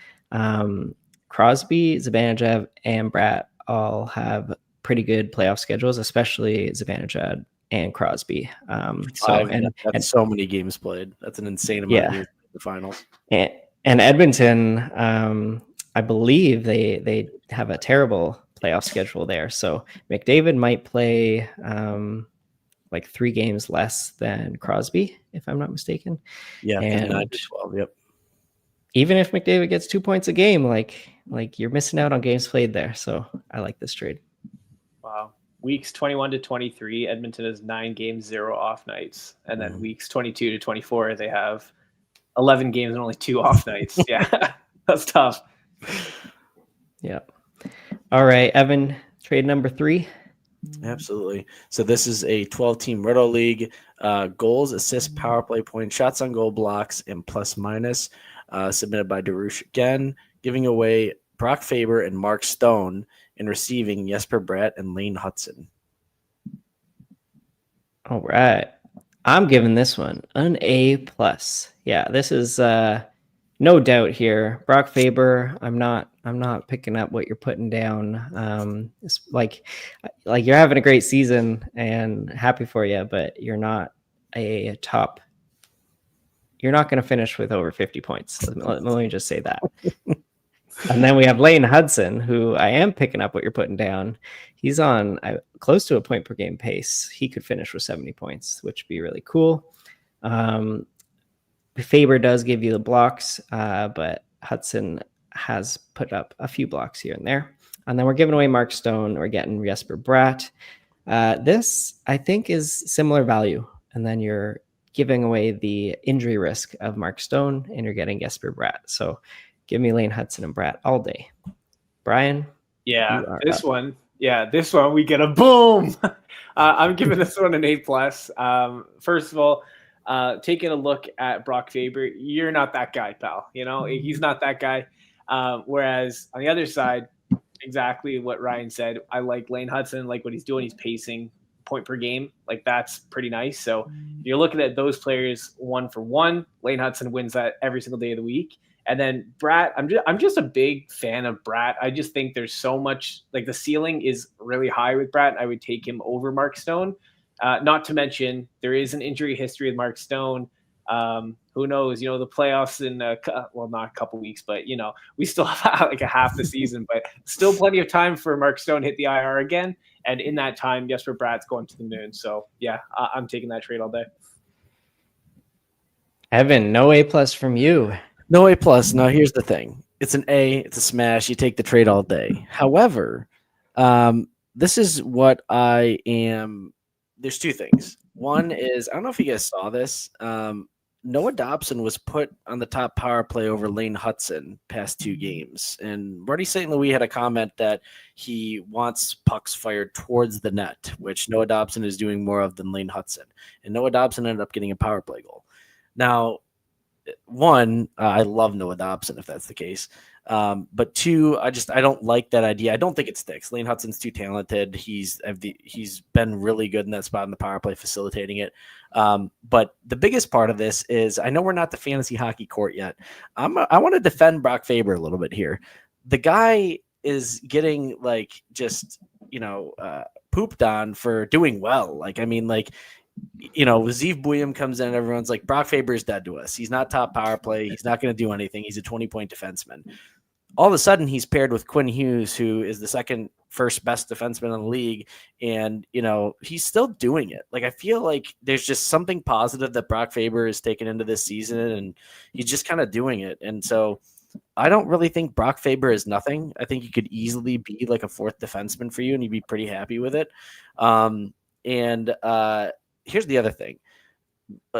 Crosby, Zibanejad, and Bratt all have pretty good playoff schedules, especially Zibanejad and Crosby. That's so many games played. That's an insane amount of games in the finals. And Edmonton, I believe they have a terrible playoff schedule there. So McDavid might play like 3 games less than Crosby, if I'm not mistaken. Yeah, and 9 to 12. Yep. Even if McDavid gets 2 points a game, like you're missing out on games played there. So I like this trade. Wow. Weeks 21 to 23, Edmonton has 9 games, 0 off nights. And then weeks 22 to 24, they have 11 games and only 2 off nights. Yeah, that's tough. Yeah. All right, Evan, trade number 3. Absolutely. So this is a 12-team Roto League. Goals, assists, power play points, shots on goal, blocks, and plus minus. Submitted by Darush again, giving away Brock Faber and Mark Stone, and receiving Jesper Bratt and Lane Hudson. All right. I'm giving this one an A plus. Yeah, this is no doubt here. Brock Faber, I'm not picking up what you're putting down. It's like you're having a great season and happy for you, but you're not a top. You're not going to finish with over 50 points. Let me just say that. And then we have Lane Hudson, who I am picking up what you're putting down. He's on close to a point per game pace. He could finish with 70 points, which would be really cool. Faber does give you the blocks, but Hudson has put up a few blocks here and there. And then we're giving away Mark Stone. We're getting Jesper Bratt. This, I think, is similar value. And then you're giving away the injury risk of Mark Stone, and you're getting Jesper Bratt. So give me Lane Hudson and Bratt all day. Brian? Yeah, this one we get a boom. I'm giving this one an A plus. First of all, taking a look at Brock Faber, you're not that guy, pal. You know, he's not that guy. Whereas on the other side, exactly what Ryan said. I like Lane Hudson, like what he's doing. He's pacing point per game. Like that's pretty nice. So you're looking at those players 1 for 1. Lane Hudson wins that every single day of the week. And then Bratt, I'm just a big fan of Bratt. I just think there's so much, like the ceiling is really high with Bratt. I would take him over Mark Stone. Not to mention there is an injury history with Mark Stone. Who knows? You know, the playoffs in not a couple weeks, but you know, we still have like a half the season, but still plenty of time for Mark Stone to hit the IR again. And in that time, Jesper Bratt's going to the moon. So yeah, I'm taking that trade all day. Evan, no A plus from you. No A plus. Now here's the thing. It's an A. It's a smash. You take the trade all day. However, this is what I am. There's 2 things. One is, I don't know if you guys saw this. Noah Dobson was put on the top power play over Lane Hudson past 2 games. And Marty St. Louis had a comment that he wants pucks fired towards the net, which Noah Dobson is doing more of than Lane Hudson. And Noah Dobson ended up getting a power play goal. Now, 1, I love Noah Dobson if that's the case. But 2, I don't like that idea. I don't think it sticks. Lane Hudson's too talented. He's been really good in that spot in the power play, facilitating it. But the biggest part of this is, I know we're not the fantasy hockey court yet. I want to defend Brock Faber a little bit here. The guy is getting pooped on for doing well. Zeev Buyam comes in and everyone's like, Brock Faber is dead to us. He's not top power play. He's not going to do anything. He's a 20-point defenseman. all of a sudden he's paired with Quinn Hughes, who is the second first best defenseman in the league. And, he's still doing it. Like, I feel like there's just something positive that Brock Faber has taken into this season, and he's just kind of doing it. And so I don't really think Brock Faber is nothing. I think he could easily be like a fourth defenseman for you, and you'd be pretty happy with it. Here's the other thing.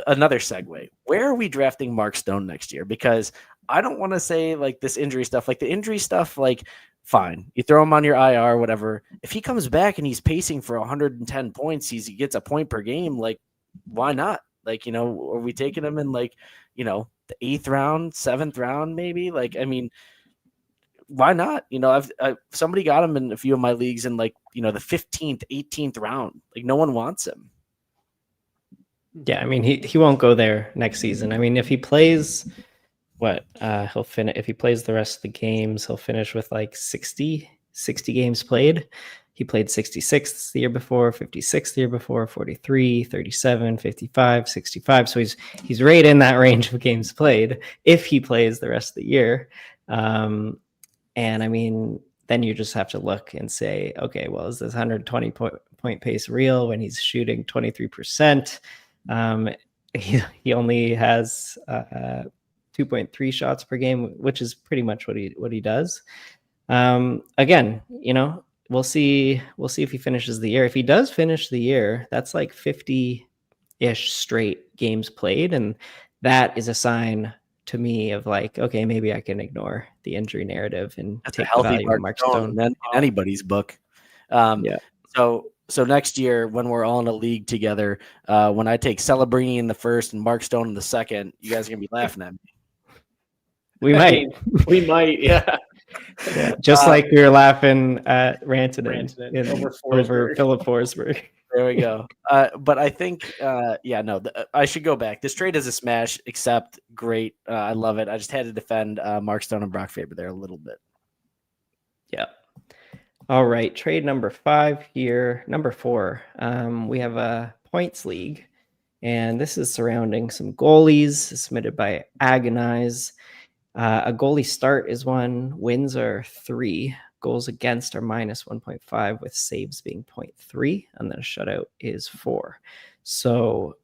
Another segue. Where are we drafting Mark Stone next year? Because I don't want to say like this injury stuff, like the injury stuff, like fine, you throw him on your IR, whatever. If he comes back and he's pacing for 110 points, he gets a point per game. Like, why not? Like, are we taking him in like, the 8th round, 7th round, maybe? Like, I mean, why not? I've somebody got him in a few of my leagues in like, the 15th, 18th round. Like, no one wants him. Yeah, I mean, he won't go there next season. I mean, if he plays he'll finish, if he plays the rest of the games, he'll finish with like 60 games played. He played 66 the year before, 56 the year before, 43, 37, 55, 65. So he's right in that range of games played if he plays the rest of the year. And I mean, then you just have to look and say, okay, well, is this 120 point pace real when he's shooting 23%? He only has 2.3 shots per game, which is pretty much what he does. Again, we'll see if he finishes the year. If he does finish the year, that's like 50-ish straight games played, and that is a sign to me of like, okay, maybe I can ignore the injury narrative and that's take a healthy the value of Mark Stone in anybody's book. Yeah. So next year, when we're all in a league together, when I take Celebrini in the first and Mark Stone in the second, you guys are gonna be laughing at me. We might. We might, yeah. Just like we were laughing at Rantanen over Philip Forsberg. There we go. But I think, I should go back. This trade is a smash, except great. I love it. I just had to defend Mark Stone and Brock Faber there a little bit. Yeah. All right. Trade number 5 here. Number 4. We have a points league, and this is surrounding some goalies submitted by Agonize. A goalie start is 1, wins are 3, goals against are minus 1.5, with saves being 0.3, and then a shutout is 4. So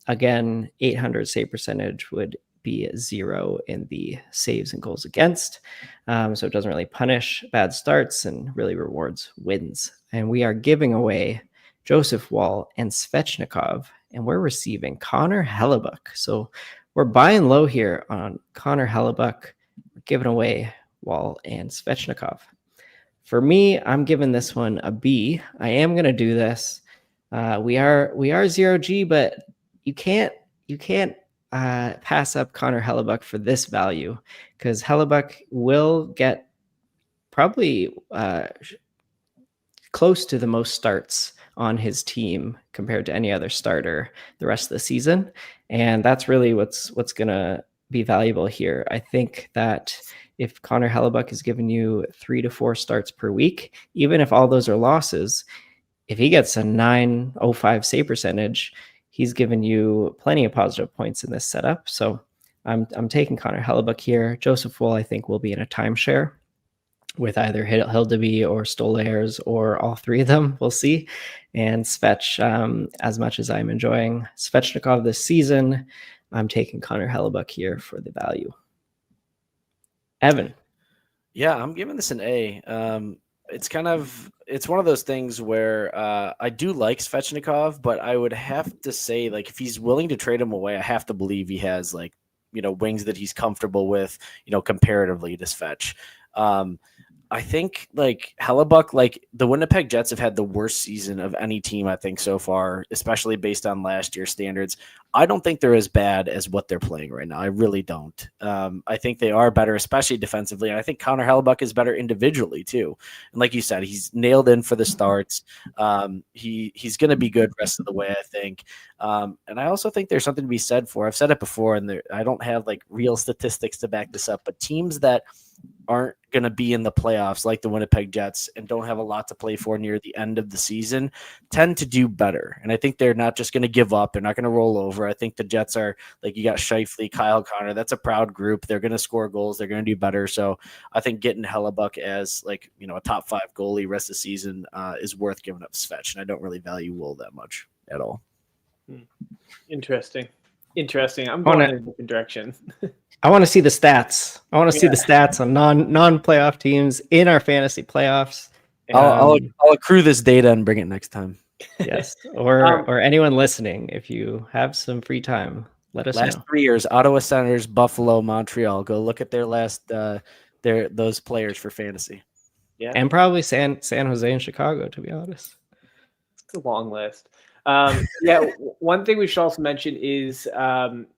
again, 800 save percentage would be 0 in the saves and goals against. So it doesn't really punish bad starts and really rewards wins. And we are giving away Joseph Woll and Svechnikov, and we're receiving Connor Hellebuck. So we're buying low here on Connor Hellebuck. We're giving away Woll and Svechnikov. For me, I'm giving this one a B. I am going to do this. We are 0G, but you can't pass up Connor Hellebuck for this value, because Hellebuck will get probably close to the most starts on his team compared to any other starter the rest of the season. And that's really what's going to be valuable here. I think that if Connor Hellebuck is giving you 3 to 4 starts per week, even if all those are losses, if he gets a 905 save percentage, he's given you plenty of positive points in this setup. So I'm taking Connor Hellebuck here. Joseph Woll, I think, will be in a timeshare with either Hildeby or Stolarz or all 3 of them. We'll see. And Svech, as much as I'm enjoying Svechnikov this season, I'm taking Connor Hellebuck here for the value. Evan. Yeah, I'm giving this an A. It's one of those things where I do like Svechnikov, but I would have to say, like, if he's willing to trade him away, I have to believe he has, like, wings that he's comfortable with, comparatively to Svech. I think, like, Hellebuck, like, the Winnipeg Jets have had the worst season of any team, I think, so far, especially based on last year's standards. I don't think they're as bad as what they're playing right now. I really don't. I think they are better, especially defensively. And I think Connor Hellebuck is better individually, too. And like you said, he's nailed in for the starts. He's going to be good rest of the way, I think. And I also think there's something to be said for, I've said it before, and I don't have, like, real statistics to back this up, but teams that aren't going to be in the playoffs like the Winnipeg Jets and don't have a lot to play for near the end of the season tend to do better. And I think they're not just going to give up. They're not going to roll over. I think the Jets are like, you got Scheifele, Kyle Connor. That's a proud group. They're going to score goals. They're going to do better. So I think getting Hellebuck as like, a top 5 goalie rest of the season is worth giving up Svetch. And I don't really value Wool that much at all. Interesting. I'm going in a different direction. I want to see the stats. I want to see the stats on non-playoff teams in our fantasy playoffs. I'll accrue this data and bring it next time. Yes, or anyone listening, if you have some free time, let us know. Last 3 years, Ottawa Senators, Buffalo, Montreal. Go look at their last those players for fantasy. Yeah, and probably San Jose and Chicago. To be honest, it's a long list. One thing we should also mention is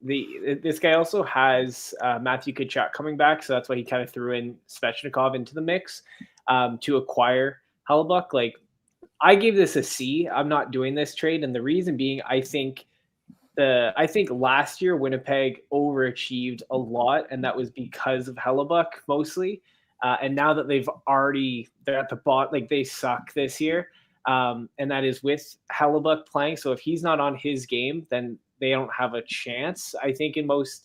this guy also has Matthew Tkachuk coming back, so that's why he kind of threw in Svechnikov into the mix to acquire Hellebuck. Like, I gave this a C. I'm not doing this trade, and the reason being, I think last year Winnipeg overachieved a lot, and that was because of Hellebuck mostly. And now that they're at the bottom, like they suck this year. And that is with Hellebuck playing. So if he's not on his game, then they don't have a chance, I think, in most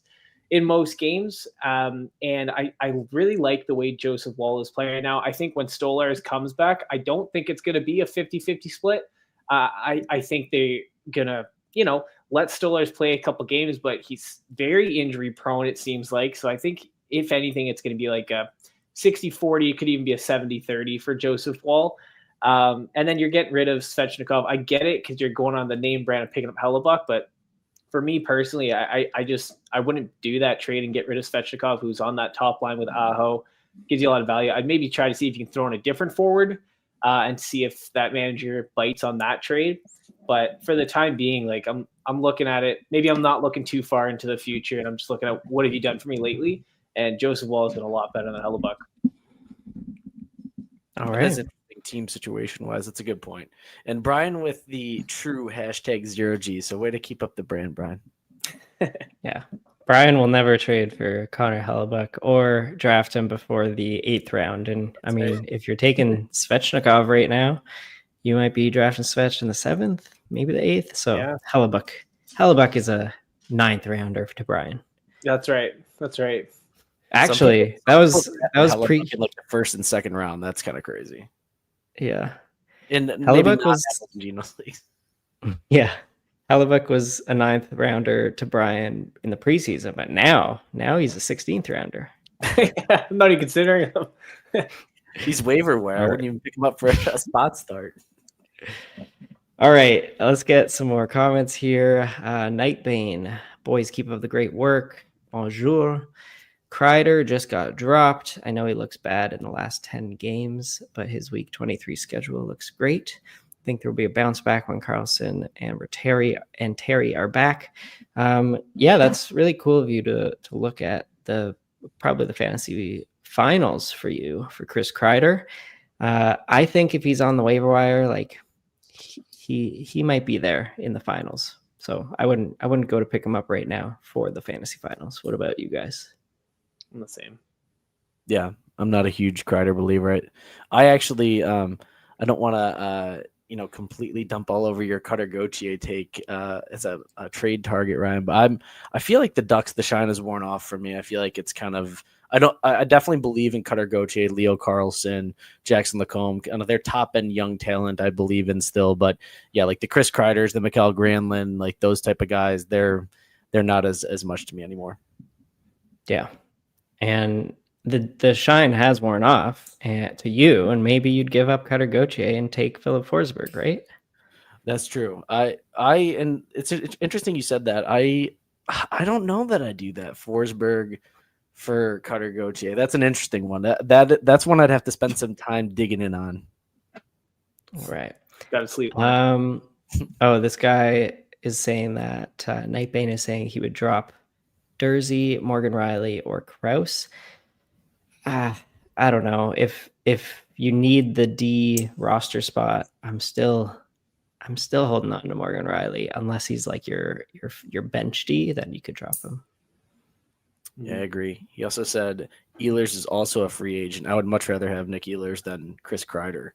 games. And I really like the way Joseph Woll is playing right now. I think when Stolarz comes back, I don't think it's going to be a 50-50 split. I think they're going to, let Stolarz play a couple games, but he's very injury prone, it seems like. So I think, if anything, it's going to be like a 60-40. It could even be a 70-30 for Joseph Woll. And then you're getting rid of Svechnikov. I get it because you're going on the name brand of picking up Hellebuck, but for me personally, I wouldn't do that trade and get rid of Svechnikov, who's on that top line with Aho. Gives you a lot of value. I'd maybe try to see if you can throw in a different forward and see if that manager bites on that trade. But for the time being, like I'm looking at it. Maybe I'm not looking too far into the future, and I'm just looking at what have you done for me lately. And Joseph Woll has been a lot better than Hellebuck. All right. Team situation wise, that's a good point. And Brian with the true #0G. So way to keep up the brand, Brian. Yeah. Brian will never trade for Connor Hellebuck or draft him before the 8th round. And I mean, if you're taking Svechnikov right now, you might be drafting Svech in the 7th, maybe the 8th. So yeah. Hellebuck is a 9th rounder to Brian. That's right. Actually, that was pre like the 1st and 2nd round. That's kind of crazy. Yeah. And Hellebuck was Ginos league. Yeah. Hellebuck was a 9th rounder to Brian in the preseason, but now he's a 16th rounder. I'm not even considering him. He's waiver wire. I wouldn't even pick him up for a spot start. All right, let's get some more comments here. Nightbane, boys, keep up the great work. Bonjour. Kreider just got dropped. I know he looks bad in the last 10 games, but his week 23 schedule looks great. I think there will be a bounce back when Carlson and Terry are back. That's really cool of you to look at probably the fantasy finals for you for Chris Kreider. I think if he's on the waiver wire, like he might be there in the finals. So I wouldn't go to pick him up right now for the fantasy finals. What about you guys? I'm the same. Yeah, I'm not a huge Kreider believer. I actually I don't want to completely dump all over your Cutter Gauthier take as a trade target, Ryan. But I feel like the shine has worn off for me. I feel like it's kind of I definitely believe in Cutter Gauthier, Leo Carlson, Jackson Lacombe, kind of their top end young talent. I believe in still, but yeah, like the Chris Kreiders, the Mikael Granlund, like those type of guys, they're not as much to me anymore. Yeah. And the shine has worn off to you, and maybe you'd give up Cutter Gauthier and take Philip Forsberg, right? That's true. And it's interesting you said that. I don't know that I do that. Forsberg for Cutter Gauthier. That's an interesting one. That's one I'd have to spend some time digging in on. All right. Got to sleep. This guy is saying that Nightbane is saying he would drop Dursey, Morgan Riley, or Krause. I don't know if you need the D roster spot. I'm still holding on to Morgan Riley unless he's like your bench D. Then you could drop him. Yeah, I agree. He also said Ehlers is also a free agent. I would much rather have Nick Ehlers than Chris Kreider.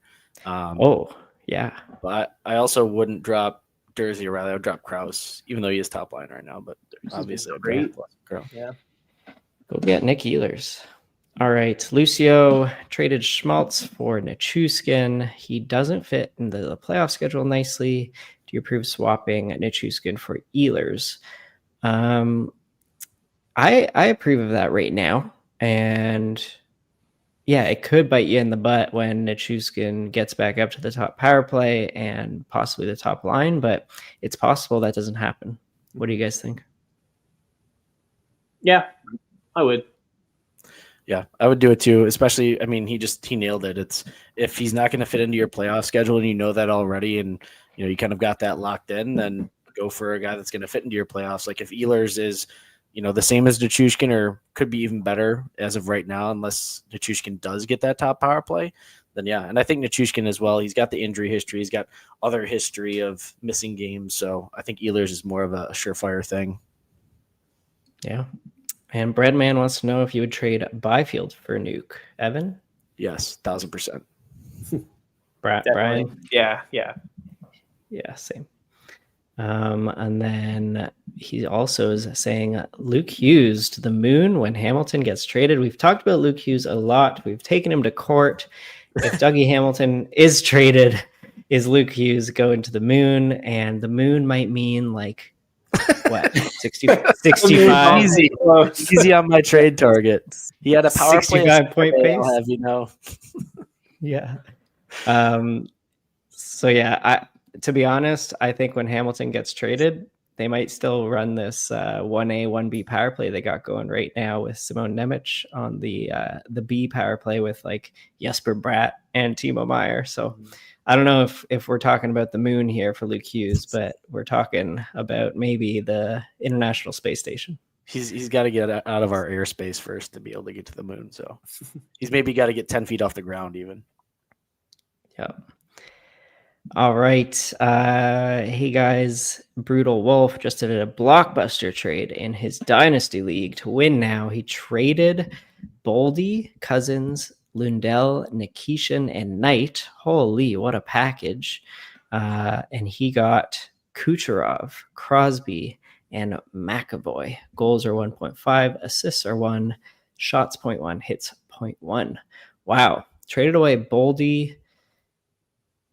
Yeah. But I also wouldn't drop Jersey, or rather, I would drop Kraus, even though he is top line right now. But obviously, I'd great. Kraus. Yeah. Go get Nick Ehlers. All right. Lucio traded Schmaltz for Nichushkin. He doesn't fit in the playoff schedule nicely. Do you approve swapping Nichushkin for Ehlers? I approve of that right now. And yeah, it could bite you in the butt when Nichushkin gets back up to the top power play and possibly the top line, but it's possible that doesn't happen. What do you guys think? Yeah, I would. Yeah, I would do it too. Especially, I mean, he nailed it. It's if he's not going to fit into your playoff schedule and you know that already, and you kind of got that locked in, then go for a guy that's going to fit into your playoffs. Like if Ehlers is, the same as Nichushkin or could be even better as of right now, unless Nichushkin does get that top power play, then yeah. And I think Nichushkin as well. He's got the injury history. He's got other history of missing games. So I think Ehlers is more of a surefire thing. Yeah. And Breadman wants to know if you would trade Byfield for Nuke. Evan? Yes, 1,000%. Brian? Yeah. Yeah, same. And then he also is saying Luke Hughes to the moon when Hamilton gets traded. We've talked about Luke Hughes a lot. We've taken him to court. If Dougie Hamilton is traded, is Luke Hughes going to the moon? And the moon might mean like what? 65. Easy on my trade target. He had a power 65 point pace. I'll have you know. Yeah. So yeah, to be honest, I think when Hamilton gets traded, they might still run this 1A, 1B power play they got going right now with Simone Nemec on the B power play with like Jesper Bratt and Timo Meyer. So I don't know if we're talking about the moon here for Luke Hughes, but we're talking about maybe the International Space Station. He's got to get out of our airspace first to be able to get to the moon. So he's maybe got to get 10 feet off the ground even. Yeah. All right. Hey guys, Brutal Wolf just did a blockbuster trade in his Dynasty League to win now. He traded Boldy, Cousins, Lundell, Nikishin, and Knight. Holy, what a package. And he got Kucherov, Crosby, and McAvoy. Goals are 1.5, assists are 1, shots 0.1, hits 0.1. Wow. Traded away Boldy,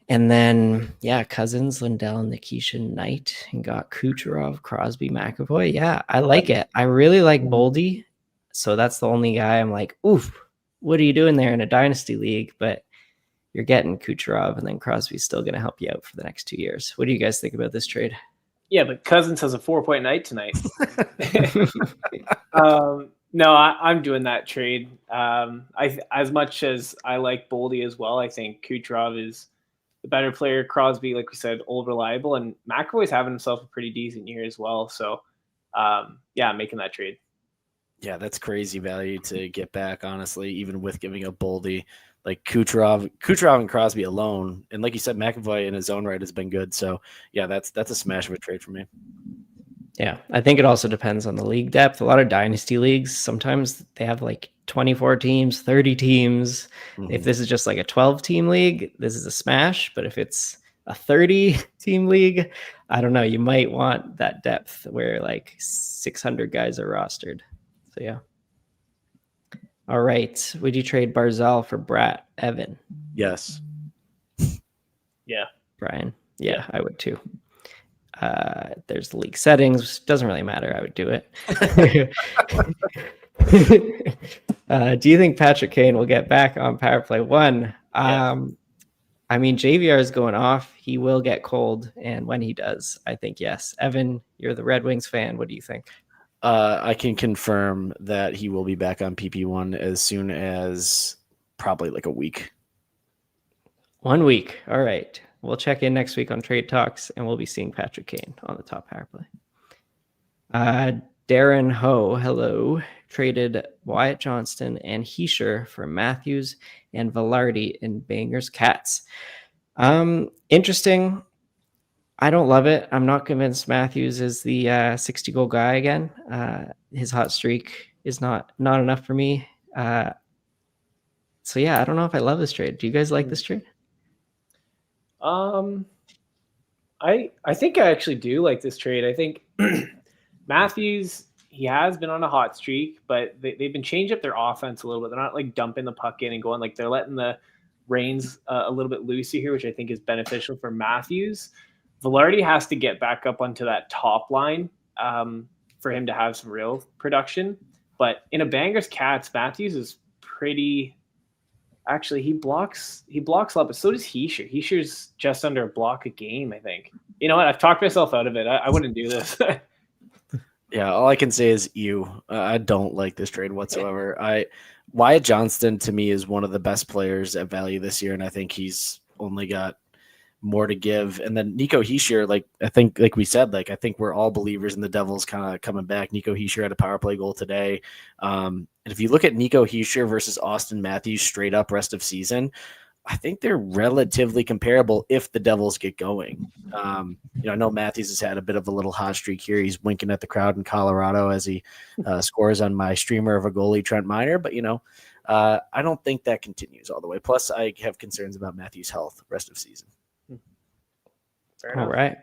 and then, yeah, Cousins, Lundell, Nikishin, Knight, and got Kucherov, Crosby, McAvoy. Yeah, I like it. I really like Boldy. So that's the only guy I'm like, oof, what are you doing there in a Dynasty League? But you're getting Kucherov, and then Crosby's still going to help you out for the next 2 years. What do you guys think about this trade? Yeah, but Cousins has a 4-point night tonight. No, I'm doing that trade. As much as I like Boldy as well, I think Kucherov is the better player. Crosby, like we said, old, reliable, and McAvoy's having himself a pretty decent year as well. So, yeah, I'm making that trade. Yeah, that's crazy value to get back, honestly, even with giving up Boldy. Like Kucherov and Crosby alone, and like you said, McAvoy in his own right has been good. So, yeah, that's a smash of a trade for me. Yeah, I think it also depends on the league depth. A lot of Dynasty leagues, sometimes they have like 24 teams, 30 teams. Mm-hmm. If this is just like a 12-team league, this is a smash. But if it's a 30-team league, I don't know. You might want that depth where like 600 guys are rostered. So, yeah. All right. Would you trade Barzal for Bratt, Evan? Yes. Yeah. Brian? Yeah, I would too. There's the league settings. Doesn't really matter. I would do it. Do you think Patrick Kane will get back on power play 1? I mean, JVR is going off. He will get cold. And when he does, I think yes. Evan, you're the Red Wings fan. What do you think? I can confirm that he will be back on PP1 as soon as probably like a week. 1 week. All right. We'll check in next week on Trade Talks, and we'll be seeing Patrick Kane on the top power play. Darren Ho, hello, traded Wyatt Johnston and Heischer for Matthews and Velarde in Bangers Cats. Interesting. I don't love it. I'm not convinced Matthews is the 60 goal guy again. His hot streak is not enough for me. So yeah, I don't know if I love this trade. Do you guys like this trade? I think I actually do like this trade. I think Matthews, he has been on a hot streak, but they've been changing up their offense a little bit. They're not like dumping the puck in and going, like they're letting the reins a little bit looser here, which I think is beneficial for Matthews. Velarde has to get back up onto that top line for him to have some real production. But in a Bangers Cats, Matthews is pretty. Actually, he blocks a lot, but so does Heischer. Heischer's just under a block a game, I think. You know what? I've talked myself out of it. I wouldn't do this. Yeah, all I can say is I don't like this trade whatsoever. Wyatt Johnston to me is one of the best players at value this year, and I think he's only got more to give. And then Nico Heischer, I think we said, I think we're all believers in the Devils kind of coming back. Nico Heischer had a power play goal today. And if you look at Nico Heischer versus Austin Matthews straight up rest of season, I think they're relatively comparable if the Devils get going. I know Matthews has had a bit of a little hot streak here. He's winking at the crowd in Colorado as he scores on my streamer of a goalie, Trent Miner. But, I don't think that continues all the way. Plus, I have concerns about Matthews' health rest of season. All right.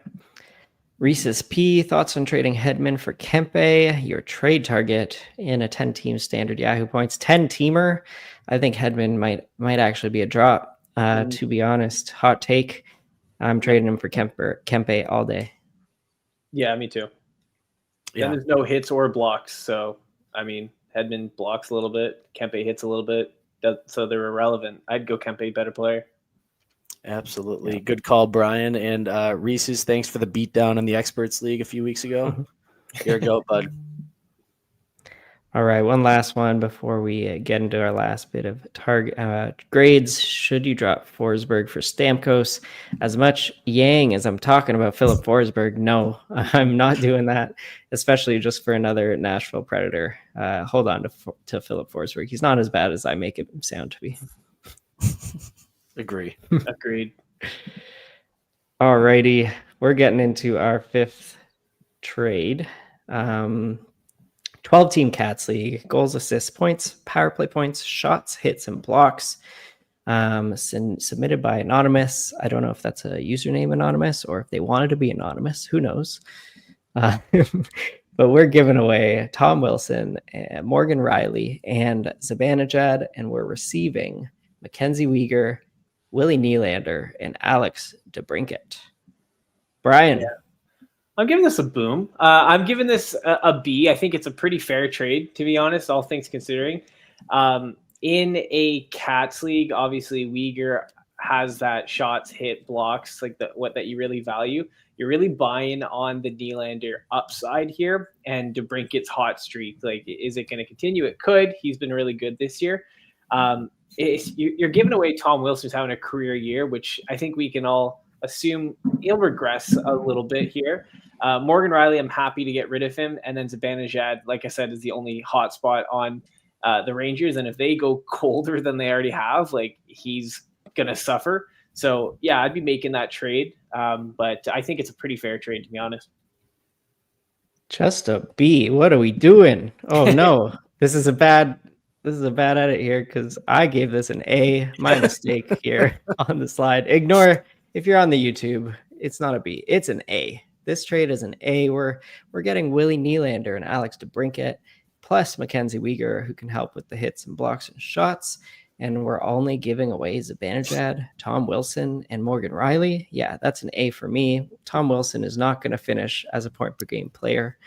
Reese's P, thoughts on trading Hedman for Kempe, your trade target in a 10-team standard Yahoo points. 10-teamer, I think Hedman might actually be a drop, to be honest. Hot take, I'm trading him for Kempe all day. Yeah, me too. Yeah. And there's no hits or blocks, so, Hedman blocks a little bit, Kempe hits a little bit, so they're irrelevant. I'd go Kempe, better player. Absolutely. Yeah. Good call, Brian. And Reese's, thanks for the beatdown in the Experts League a few weeks ago. Here you go, bud. All right, one last one before we get into our last bit of target grades. Should you drop Forsberg for Stamkos? As much yang as I'm talking about Philip Forsberg, no, I'm not doing that, especially just for another Nashville Predator. Hold on to Philip Forsberg. He's not as bad as I make him sound to be. Agree. Agreed. All righty. We're getting into our fifth trade. 12-team Cats League. Goals, assists, points, power play points, shots, hits, and blocks. Submitted by Anonymous. I don't know if that's a username Anonymous or if they wanted to be anonymous. Who knows? But we're giving away Tom Wilson, and Morgan Riley, and Zibanejad, and we're receiving Mackenzie Weegar, Willie Nylander, and Alex DeBrincat. Brian. Yeah. I'm giving this a boom. I'm giving this a B. I think it's a pretty fair trade, to be honest, all things considering. In a Cats League, obviously, Weegar has that shots, hit, blocks, that you really value. You're really buying on the Nylander upside here, and DeBrincat's hot streak. Is it going to continue? It could. He's been really good this year. You're giving away Tom Wilson, who's having a career year, which I think we can all assume he'll regress a little bit here. Morgan Riley, I'm happy to get rid of him. And then Zibanejad, like I said, is the only hot spot on the Rangers. And if they go colder than they already have, he's going to suffer. So, yeah, I'd be making that trade. But I think it's a pretty fair trade, to be honest. Just a B. What are we doing? Oh, no. This is a bad edit here because I gave this an A. My mistake here on the slide. Ignore, if you're on the YouTube, it's not a B. It's an A. This trade is an A. We're getting Willie Nylander and Alex DeBrincat, plus Mackenzie Weegar, who can help with the hits and blocks and shots. And we're only giving away Zibanejad, Tom Wilson, and Morgan Riley. Yeah, that's an A for me. Tom Wilson is not going to finish as a point per game player.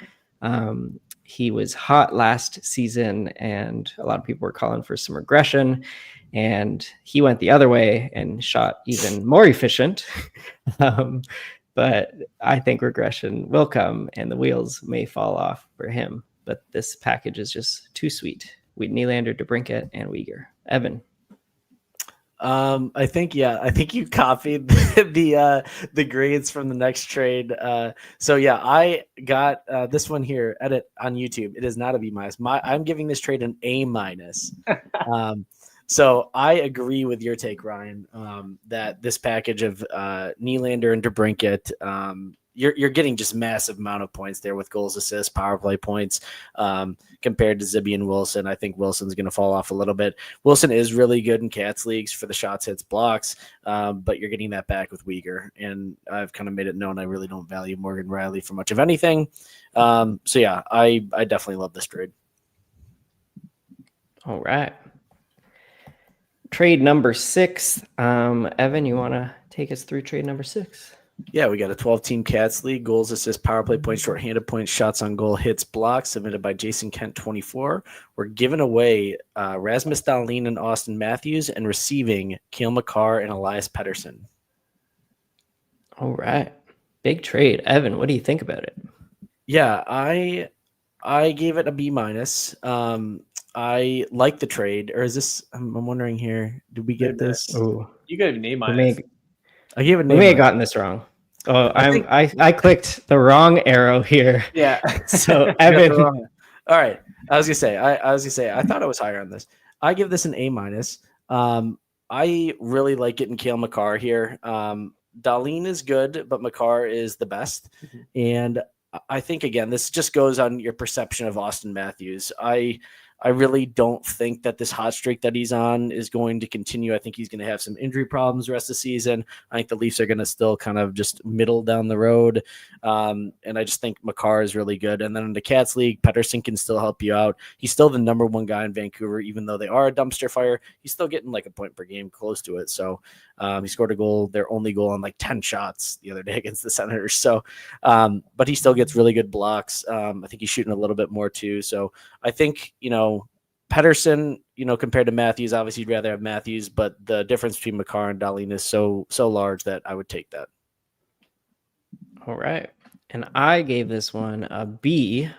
He was hot last season, and a lot of people were calling for some regression. And he went the other way and shot even more efficient. But I think regression will come and the wheels may fall off for him. But this package is just too sweet. Nylander, DeBrincat, and Weegar. Evan. I think you copied the grades from the next trade. So yeah, I got this one here. Edit on YouTube. It is not a B-. I'm giving this trade an A-. So I agree with your take, Ryan, that this package of Nylander and DeBrincat, you're getting just massive amount of points there with goals, assists, power play points compared to Zibby and Wilson. I think Wilson's going to fall off a little bit. Wilson is really good in Cats leagues for the shots, hits, blocks, but you're getting that back with Uyghur. And I've kind of made it known I really don't value Morgan Riley for much of anything. So yeah, I definitely love this trade. All right. Trade number 6. Evan, you want to take us through trade number 6? Yeah, we got a 12-team Cats league. Goals, assists, power play points, shorthanded points, shots on goal, hits, blocks, submitted by Jason Kent, 24. We're giving away Rasmus Dahlin and Austin Matthews, and receiving Cale Makar and Elias Pettersson. All right. Big trade. Evan, what do you think about it? Yeah, I gave it a B-. I like the trade. Or is this, I'm wondering here, did we get this? Oh, You got an A-. I gave it an We A-. may have gotten this wrong. Oh, I clicked the wrong arrow here. Yeah. So Evan, All right. I was gonna say I thought I was higher on this. I give this an A-. I really like getting Cale Makar here. Dahlin is good, but Makar is the best. Mm-hmm. And I think again, this just goes on your perception of Austin Matthews. I really don't think that this hot streak that he's on is going to continue. I think he's going to have some injury problems the rest of the season. I think the Leafs are going to still kind of just middle down the road. And I just think Makar is really good. And then in the Cats League, Pettersson can still help you out. He's still the number 1 guy in Vancouver, even though they are a dumpster fire. He's still getting like a point per game, close to it. So he scored a goal, their only goal on like 10 shots the other day against the Senators. So, but he still gets really good blocks. I think he's shooting a little bit more too. So I think, Pettersson, compared to Matthews, obviously you'd rather have Matthews, but the difference between Makar and Dahlin is so large that I would take that. all right. And I gave this one a B.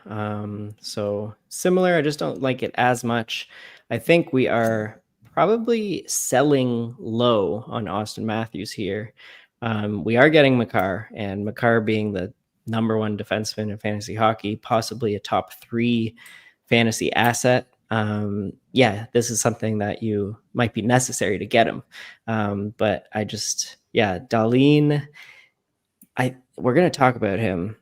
So similar. I just don't like it as much. I think we are probably selling low on Austin Matthews here. We are getting Makar, and Makar being the number 1 defenseman in fantasy hockey, possibly a top 3 fantasy asset. This is something that you might be necessary to get him. But I just, Dahlin, we're going to talk about him.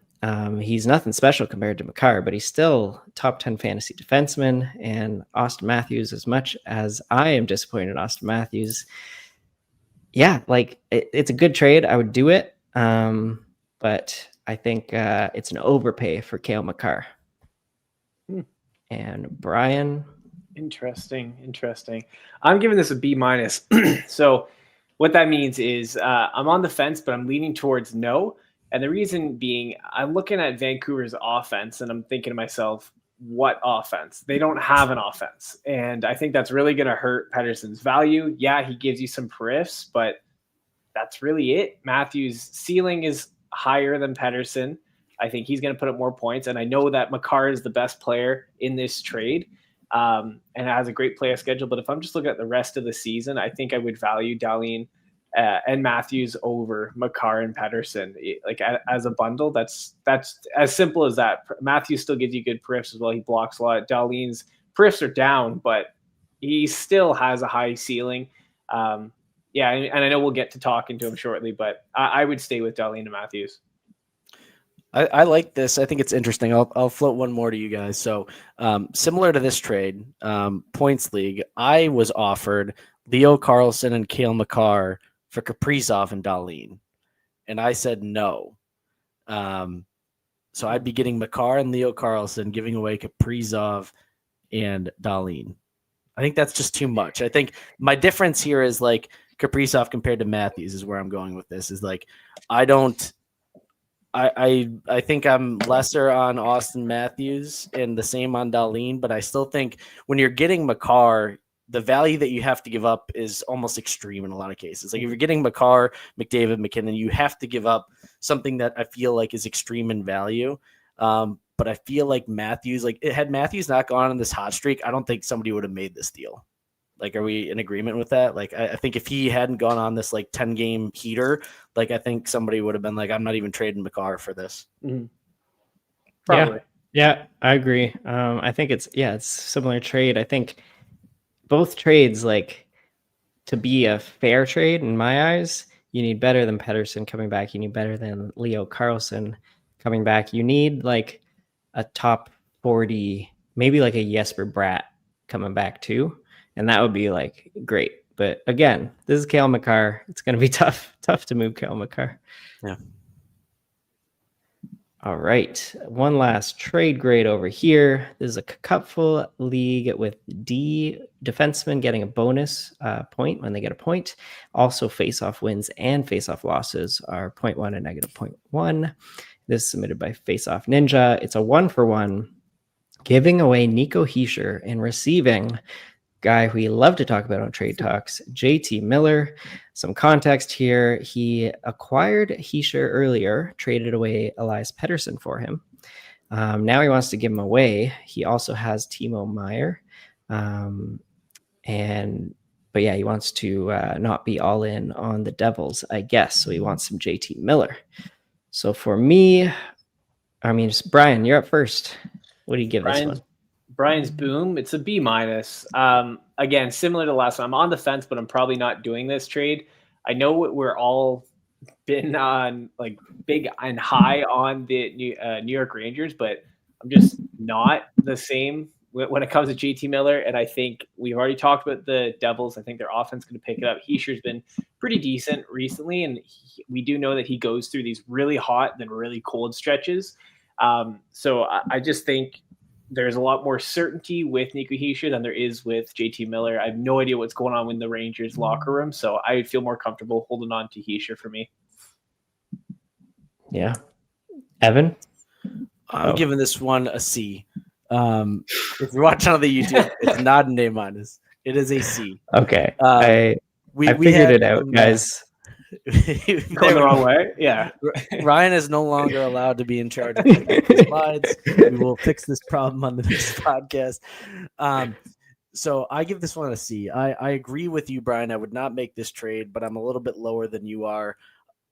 He's nothing special compared to Makar, but he's still top 10 fantasy defenseman. And Austin Matthews, as much as I am disappointed in Austin Matthews, it's a good trade. I would do it. But I think it's an overpay for Cale Makar. And Brian. Interesting. I'm giving this a B-. So what that means is I'm on the fence, but I'm leaning towards no. And the reason being, I'm looking at Vancouver's offense and I'm thinking to myself, what offense? They don't have an offense. And I think that's really going to hurt Pettersson's value. Yeah, he gives you some periffs, but that's really it. Matthews' ceiling is higher than Pettersson. I think he's going to put up more points. And I know that Makar is the best player in this trade and has a great player schedule. But if I'm just looking at the rest of the season, I think I would value Dahlin and Matthews over Makar and Pettersson. Like as a bundle, that's as simple as that. Matthews still gives you good periffs as well. He blocks a lot. Dahlin's periffs are down, but he still has a high ceiling. And I know we'll get to talking to him shortly, but I would stay with Dahlin and Matthews. I like this. I think it's interesting. I'll float one more to you guys. So similar to this trade, points league, I was offered Leo Carlsson and Cale Makar for Kaprizov and Dahlin, and I said no. So I'd be getting Makar and Leo Carlsson, giving away Kaprizov and Dahlin. I think that's just too much. I think my difference here is like Kaprizov compared to Matthews is where I'm going with this. Is like I think I'm lesser on Austin Matthews and the same on Dahlin, but I still think when you're getting Makar, the value that you have to give up is almost extreme in a lot of cases. Like if you're getting Makar, McDavid, McKinnon, you have to give up something that I feel like is extreme in value. But I feel like Matthews, had Matthews not gone on this hot streak, I don't think somebody would have made this deal. Like, are we in agreement with that? Like, I think if he hadn't gone on this 10-game heater, I think somebody would have been like, I'm not even trading Makar for this. Mm-hmm. Probably. Yeah, I agree. I think it's a similar trade. I think both trades, like, to be a fair trade in my eyes, you need better than Pedersen coming back. You need better than Leo Carlson coming back. You need like a top 40, maybe like a Jesper Bratt coming back too. And that would be like great. But again, this is Cale Makar. It's going to be tough to move Cale Makar. Yeah. All right. One last trade grade over here. This is a cupful league with D defensemen getting a bonus point when they get a point. Also, face-off wins and face-off losses are 0.1 and negative 0.1. This is submitted by Face-Off Ninja. It's a 1-for-1, giving away Nico Hischier and receiving guy we love to talk about on Trade Talks, JT Miller. Some context here. He acquired Hischier earlier, traded away Elias Pettersson for him. Now he wants to give him away. He also has Timo Meyer. But yeah, he wants to not be all in on the Devils, I guess. So he wants some JT Miller. So for me, I mean, Brian, you're up first. What do you give this one? Brian's boom. It's a B-. Again, similar to last time. I'm on the fence, but I'm probably not doing this trade. I know we're all been on like big and high on the New York Rangers, but I'm just not the same when it comes to JT Miller. And I think we've already talked about the Devils. I think their offense is going to pick it up. Hischier's been pretty decent recently, and we do know that he goes through these really hot then really cold stretches. So I just think there's a lot more certainty with Nico Hischier than there is with JT Miller. I have no idea what's going on in the Rangers locker room, so I would feel more comfortable holding on to Hischier for me. Yeah. Evan? I'm giving this one a C. If you're watching on the YouTube, it's not an A-. It is a C. Okay. I figured it out, guys. Going the wrong way. Yeah. Ryan is no longer allowed to be in charge of the slides. We will fix this problem on the next podcast. So I give this one a C. I agree with you, Brian. I would not make this trade, but I'm a little bit lower than you are.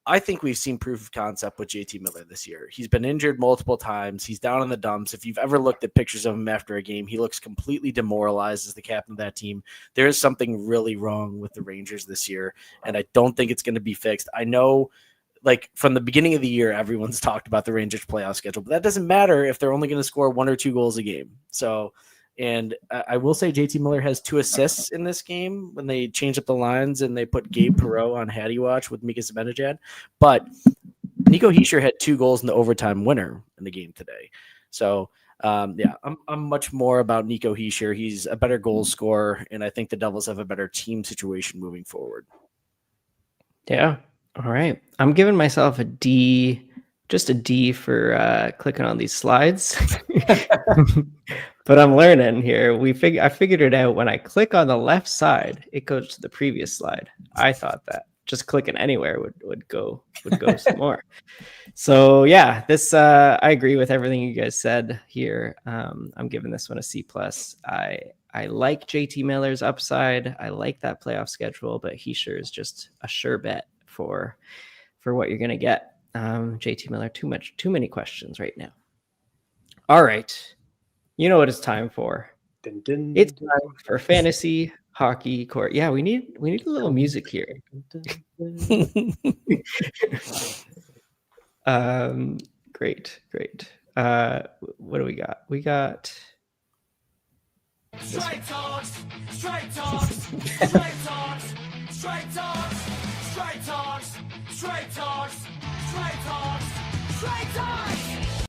I think we've seen proof of concept with JT Miller this year. He's been injured multiple times. He's down in the dumps. If you've ever looked at pictures of him after a game, he looks completely demoralized as the captain of that team. There is something really wrong with the Rangers this year, and I don't think it's going to be fixed. I know, like, from the beginning of the year, everyone's talked about the Rangers playoff schedule, but that doesn't matter if they're only going to score 1 or 2 goals a game. So, and I will say JT Miller has 2 assists in this game when they changed up the lines and they put Gabe Perreault on Hattie Watch with Mika Zibanejad. But Nico Hischier had 2 goals in the overtime winner in the game today. So, yeah, I'm much more about Nico Hischier. He's a better goal scorer, and I think the Devils have a better team situation moving forward. Yeah. All right. I'm giving myself a D, just a D for clicking on these slides. But I'm learning here. I figured it out. When I click on the left side, it goes to the previous slide. I thought that just clicking anywhere would go some more. So yeah, this I agree with everything you guys said here. I'm giving this one a C+. I like JT Miller's upside. I like that playoff schedule, but Hischier is just a sure bet for what you're gonna get. JT Miller, too many questions right now. All right. You know what it's time for. Dun, dun, it's time for Fantasy Hockey Court. Yeah, we need a little music here. Great. What do we got? We got Straight talks, straight talks, straight talks, straight talks, straight talks, straight talks, straight talks, straight talks.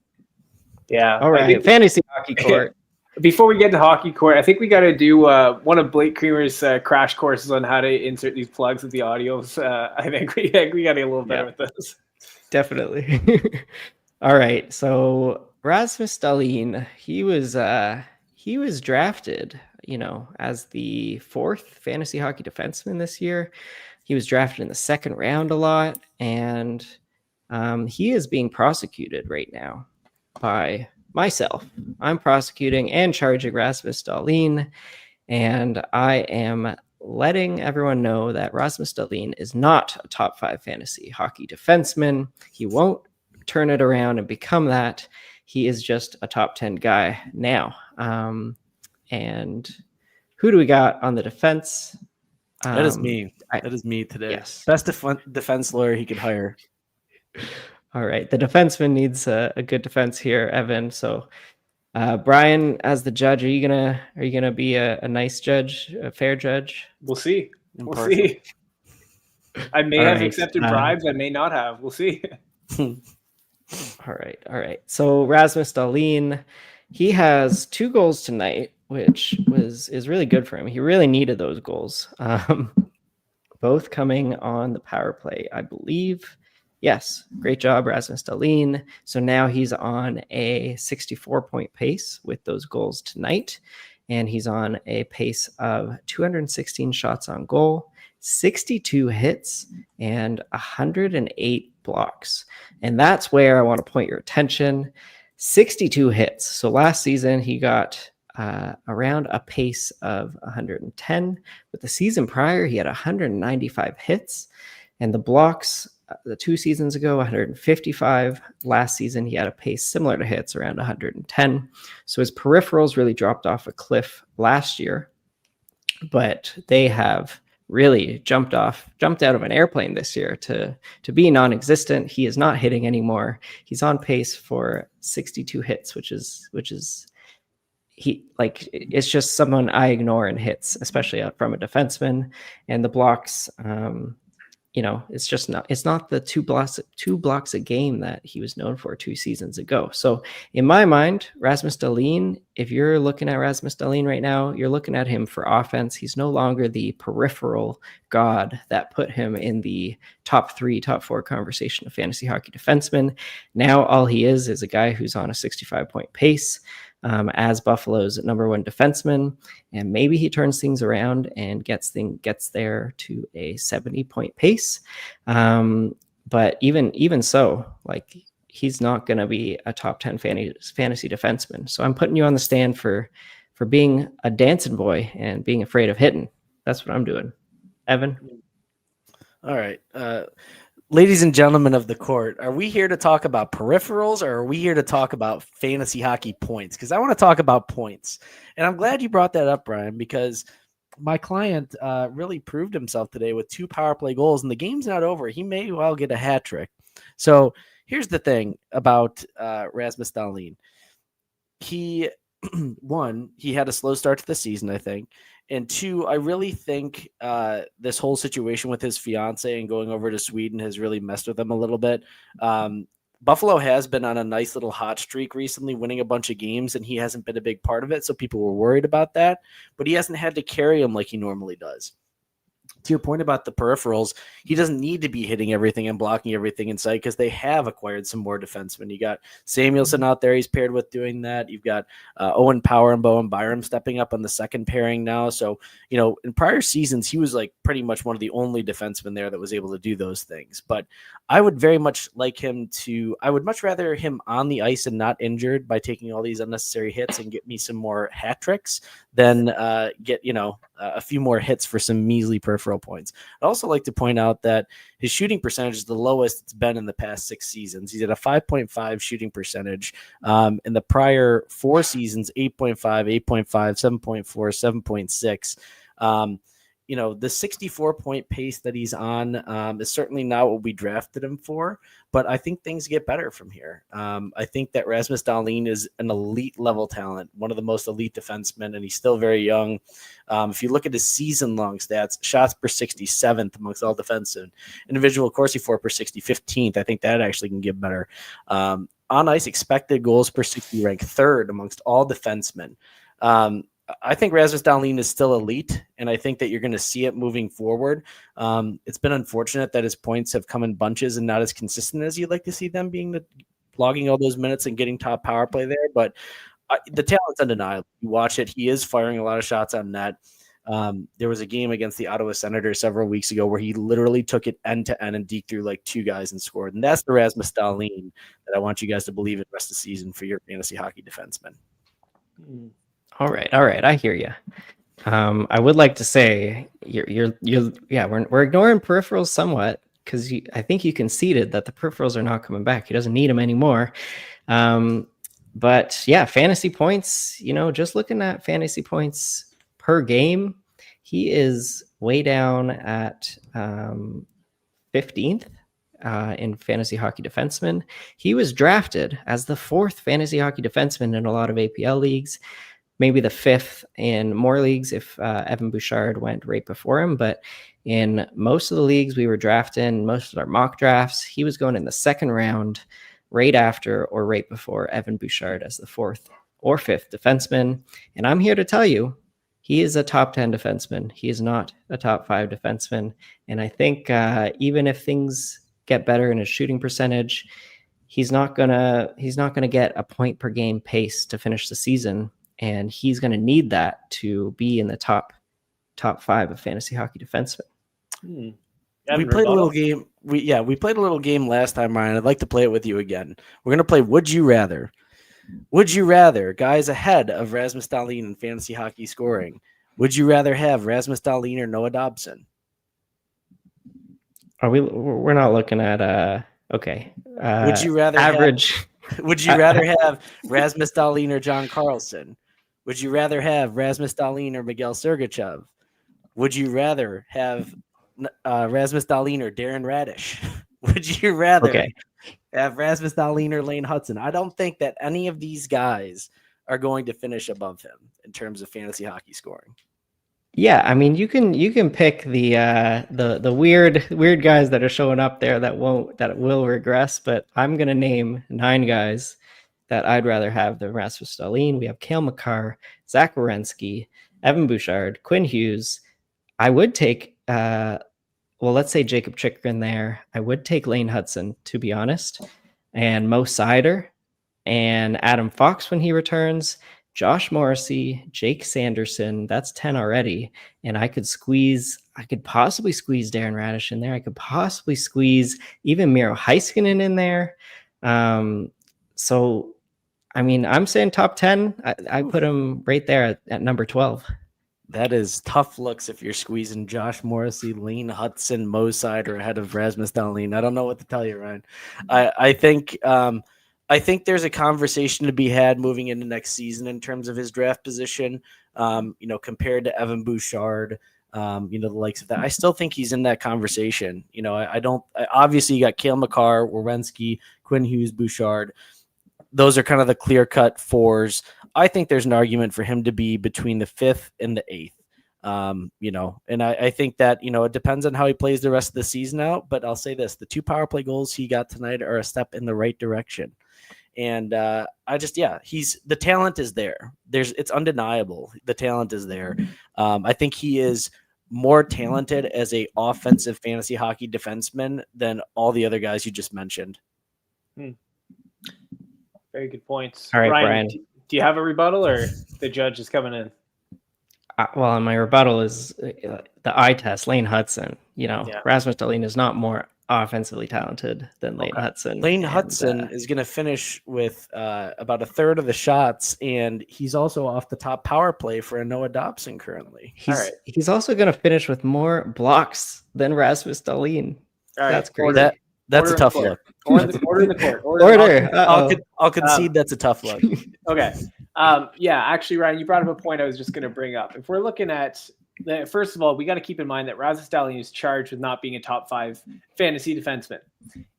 Yeah. All right. Fantasy Hockey Court. Before we get to Hockey Court, I think we got to do one of Blake Creamer's crash courses on how to insert these plugs with the audios. I think we got to get a little better with this. Definitely. All right. So Rasmus Dahlin, he was drafted, as the 4th fantasy hockey defenseman this year. He was drafted in the 2nd round a lot, and he is being prosecuted right now by myself. I'm prosecuting and charging Rasmus Dahlin, and I am letting everyone know that Rasmus Dahlin is not a top 5 fantasy hockey defenseman. He won't turn it around and become that. He is just a top 10 guy now. And Who do we got on the defense? That is me. That is me today. Yes. Best defense lawyer he could hire. All right. The defenseman needs a good defense here, Evan. So Brian, as the judge, are you gonna be a nice judge, a fair judge? We'll see. Impartial. We'll see. I may All have right, accepted bribes. I may not have. We'll see. All right. So Rasmus Dahlin, he has 2 goals tonight, which is really good for him. He really needed those goals. Both coming on the power play, I believe. Yes, great job, Rasmus Dahlin. So now he's on a 64-point pace with those goals tonight, and he's on a pace of 216 shots on goal, 62 hits, and 108 blocks. And that's where I want to point your attention. 62 hits. So last season he got around a pace of 110. But the season prior, he had 195 hits. And the blocks, the 2 seasons ago, 155. Last season, he had a pace similar to hits, around 110. So his peripherals really dropped off a cliff last year. But they have really jumped out of an airplane this year to be non-existent. He is not hitting anymore. He's on pace for 62 hits, which is it's just someone I ignore in hits, especially from a defenseman. And the blocks, it's not the two blocks a game that he was known for 2 seasons ago. So in my mind, Rasmus Dahlin, if you're looking at Rasmus Dahlin right now, you're looking at him for offense. He's no longer the peripheral god that put him in the top 3, top 4 conversation of fantasy hockey defensemen. Now all he is a guy who's on a 65-point pace. As Buffalo's number 1 defenseman, and maybe he turns things around and gets there to a 70-point pace. But even so, he's not going to be a top 10 fantasy defenseman. So I'm putting you on the stand for being a dancing boy and being afraid of hitting. That's what I'm doing. Evan? All right. Ladies and gentlemen of the court, are we here to talk about peripherals or are we here to talk about fantasy hockey points? Because I want to talk about points. And I'm glad you brought that up, Brian, because my client really proved himself today with 2 power play goals, and the game's not over. He may well get a hat trick. So here's the thing about Rasmus Dahlin. He had a slow start to the season, I think. And 2, I really think this whole situation with his fiance and going over to Sweden has really messed with him a little bit. Buffalo has been on a nice little hot streak recently, winning a bunch of games, and he hasn't been a big part of it. So people were worried about that, but he hasn't had to carry him like he normally does. To your point about the peripherals, he doesn't need to be hitting everything and blocking everything in sight because they have acquired some more defensemen. You got Samuelson out there. He's paired with doing that. You've got Owen Power and Bowen Byram stepping up on the second pairing now. So, in prior seasons, he was pretty much one of the only defensemen there that was able to do those things. But I would very much like him I would much rather him on the ice and not injured by taking all these unnecessary hits and get me some more hat tricks than get, a few more hits for some measly peripheral points. I'd also like to point out that his shooting percentage is the lowest it's been in the past 6 seasons. He's at a 5.5 shooting percentage. In the prior 4 seasons, 8.5, 8.5, 7.4, 7.6. The 64-point pace that he's on is certainly not what we drafted him for, but I think things get better from here. I think that Rasmus Dahlin is an elite level talent, one of the most elite defensemen, and he's still very young. If you look at his season-long stats, shots per 60, 7th amongst all defensemen. Individual Corsi for per 60, 15th. I think that actually can get better. On ice, expected goals per 60, ranked 3rd amongst all defensemen. I think Rasmus Dahlin is still elite, and I think that you're going to see it moving forward. It's been unfortunate that his points have come in bunches and not as consistent as you'd like to see them being logging all those minutes and getting top power play there. But the talent's undeniable. You watch it. He is firing a lot of shots on net. There was a game against the Ottawa Senators several weeks ago where he literally took it end to end and deked through 2 guys and scored. And that's the Rasmus Dahlin that I want you guys to believe in the rest of the season for your fantasy hockey defenseman. All right. I hear you. I would like to say we're ignoring peripherals somewhat because I think you conceded that the peripherals are not coming back. He doesn't need them anymore. But yeah, fantasy points. Just looking at fantasy points per game, he is way down at 15th in fantasy hockey defenseman. He was drafted as the 4th fantasy hockey defenseman in a lot of APL leagues, maybe the 5th in more leagues if Evan Bouchard went right before him. But in most of the leagues we were drafting, most of our mock drafts, he was going in the 2nd round, right after or right before Evan Bouchard as the 4th or 5th defenseman. And I'm here to tell you, he is a top 10 defenseman. He is not a top 5 defenseman. And I think even if things get better in his shooting percentage, he's not gonna get a point per game pace to finish the season. And he's going to need that to be in the top 5 of fantasy hockey defensemen. We played a little game. We played a little game last time, Ryan. I'd like to play it with you again. We're going to play Would You Rather. Would you rather guys ahead of Rasmus Dahlin in fantasy hockey scoring? Would you rather have Rasmus Dahlin or Noah Dobson? We're not looking at okay. Would you rather average? Would you rather have Rasmus Dahlin or John Carlson? Would you rather have Rasmus Dahlin or Miguel Sergachev? Would you rather have Rasmus Dahlin or Darren Radish? Would you rather have Rasmus Dahlin or Lane Hudson? I don't think that any of these guys are going to finish above him in terms of fantasy hockey scoring. Yeah, I mean, you can pick the weird guys that are showing up there that will regress, but I'm gonna name 9 guys that I'd rather have than Rasmus Dahlin. We have Cale Makar, Zach Werenski, Evan Bouchard, Quinn Hughes. I would take let's say Jacob Chikrin there. I would take Lane Hudson, to be honest, and Mo Sider and Adam Fox when he returns. Josh Morrissey, Jake Sanderson, that's 10 already. And I could possibly squeeze Darren Radish in there. I could possibly squeeze even Miro Heiskanen in there. So, I mean, I'm saying top 10. I put him right there at number 12. That is tough looks if you're squeezing Josh Morrissey, Lane Hudson, Mo Sider ahead of Rasmus Dahlin. I don't know what to tell you, Ryan. I think there's a conversation to be had moving into next season in terms of his draft position, compared to Evan Bouchard, the likes of that. I still think he's in that conversation. Obviously you got Cale Makar, Werenski, Quinn Hughes, Bouchard. Those are kind of the clear-cut 4s. I think there's an argument for him to be between the 5th and the 8th. And I think that, it depends on how he plays the rest of the season out. But I'll say this, the 2 power play goals he got tonight are a step in the right direction. And the talent is there. It's undeniable. The talent is there. I think he is more talented as a offensive fantasy hockey defenseman than all the other guys you just mentioned. Very good points. All right, Brian. Do you have a rebuttal, or the judge is coming in? Well, my rebuttal is the eye test. Lane Hudson. Rasmus Dahlin is not more offensively talented than Lane Hudson. Lane Hudson is going to finish with about a third of the shots, and he's also off the top power play for a Noah Dobson currently. He's also going to finish with more blocks than Rasmus Dahlin. That's crazy. That's a tough look. Order in the court. Order. I'll concede that's a tough look. Okay. Actually, Ryan, you brought up a point I was just going to bring up. If we're looking at first of all, we got to keep in mind that Rasmus Dahlin is charged with not being a top 5 fantasy defenseman.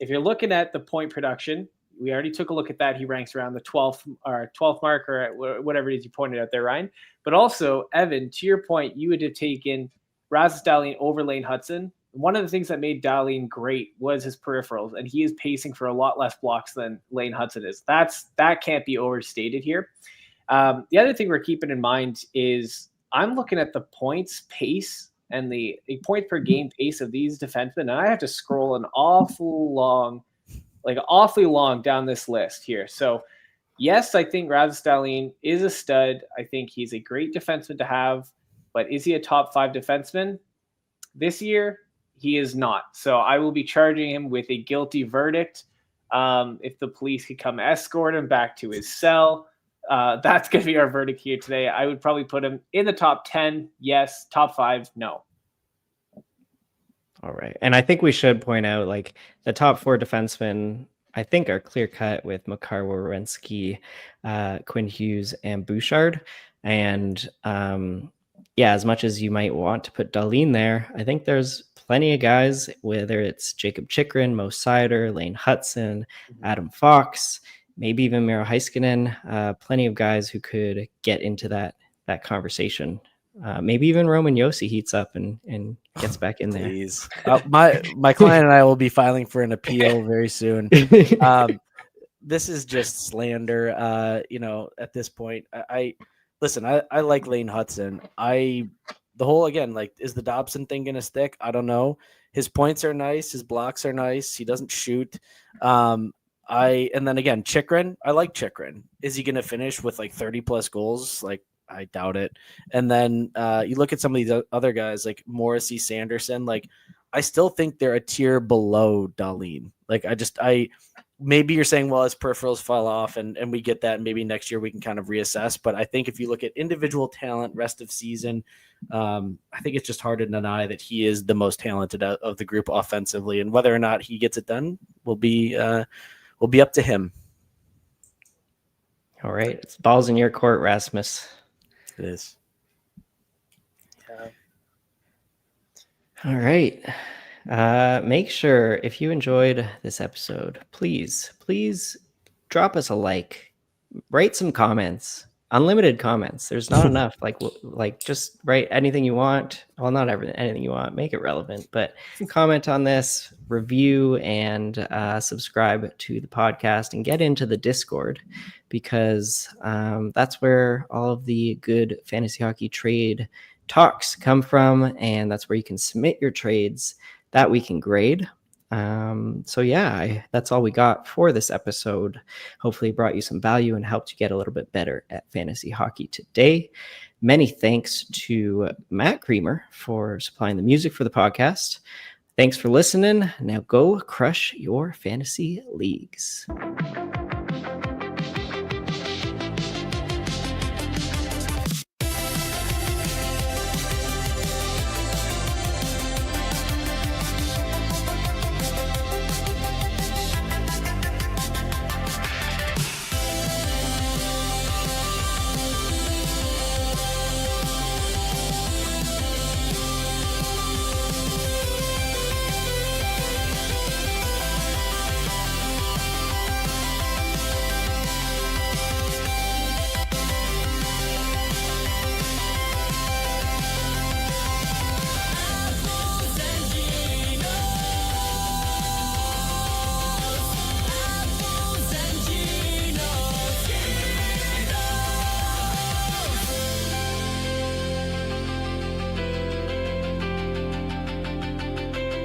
If you're looking at the point production, we already took a look at that. He ranks around the 12th mark, or whatever it is you pointed out there, Ryan. But also, Evan, to your point, you would have taken Rasmus Dahlin over Lane Hudson. One of the things that made Dahlin great was his peripherals, and he is pacing for a lot less blocks than Lane Hudson is. That can't be overstated here. The other thing we're keeping in mind is I'm looking at the points pace and the point per game pace of these defensemen, and I have to scroll an awfully long down this list here. So, yes, I think Rasmus Dahlin is a stud. I think he's a great defenseman to have, but is he a top 5 defenseman? This year, he is not. So I will be charging him with a guilty verdict. If the police could come escort him back to his cell, that's going to be our verdict here today. I would probably put him in the top 10. Yes. Top 5. No. All right. And I think we should point out, the top 4 defensemen, I think, are clear cut with Makar, Werenski, Quinn Hughes, and Bouchard. And yeah, as much as you might want to put Darlene there, I think there's plenty of guys, whether it's Jacob Chikrin, Mo Sider, Lane Hudson, Adam Fox, maybe even Miro Heiskanen, plenty of guys who could get into that conversation. Maybe even Roman Yossi heats up and gets back in there. Please. My client and I will be filing for an appeal very soon. This is just slander. At this point, I listen. I like Lane Hudson. The whole, again, like, is the Dobson thing gonna stick? I don't know. His points are nice. His blocks are nice. He doesn't shoot. And then again, Chikrin. I like Chikrin. Is he gonna finish with like 30 plus goals? Like, I doubt it. And then you look at some of these other guys like Morrissey, Sanderson. Like, I still think they're a tier below Darlene. Like, maybe you're saying, well, his peripherals fell off, and we get that, and maybe next year we can kind of reassess. But I think if you look at individual talent, rest of season, I think it's just hard to deny that he is the most talented of the group offensively, and whether or not he gets it done will be up to him. All right, it's balls in your court, Rasmus. It is. Yeah. All right. Make sure, if you enjoyed this episode, please drop us a like, write some comments, unlimited comments. There's not enough. Like just write anything you want. Well, not anything you want. Make it relevant, but comment on this, review, and subscribe to the podcast, and get into the Discord, because that's where all of the good fantasy hockey trade talks come from, and that's where you can submit your trades that we can grade. So yeah, that's all we got for this episode. Hopefully it brought you some value and helped you get a little bit better at fantasy hockey today. Many thanks to Matt Creamer for supplying the music for the podcast. Thanks for listening. Now go crush your fantasy leagues.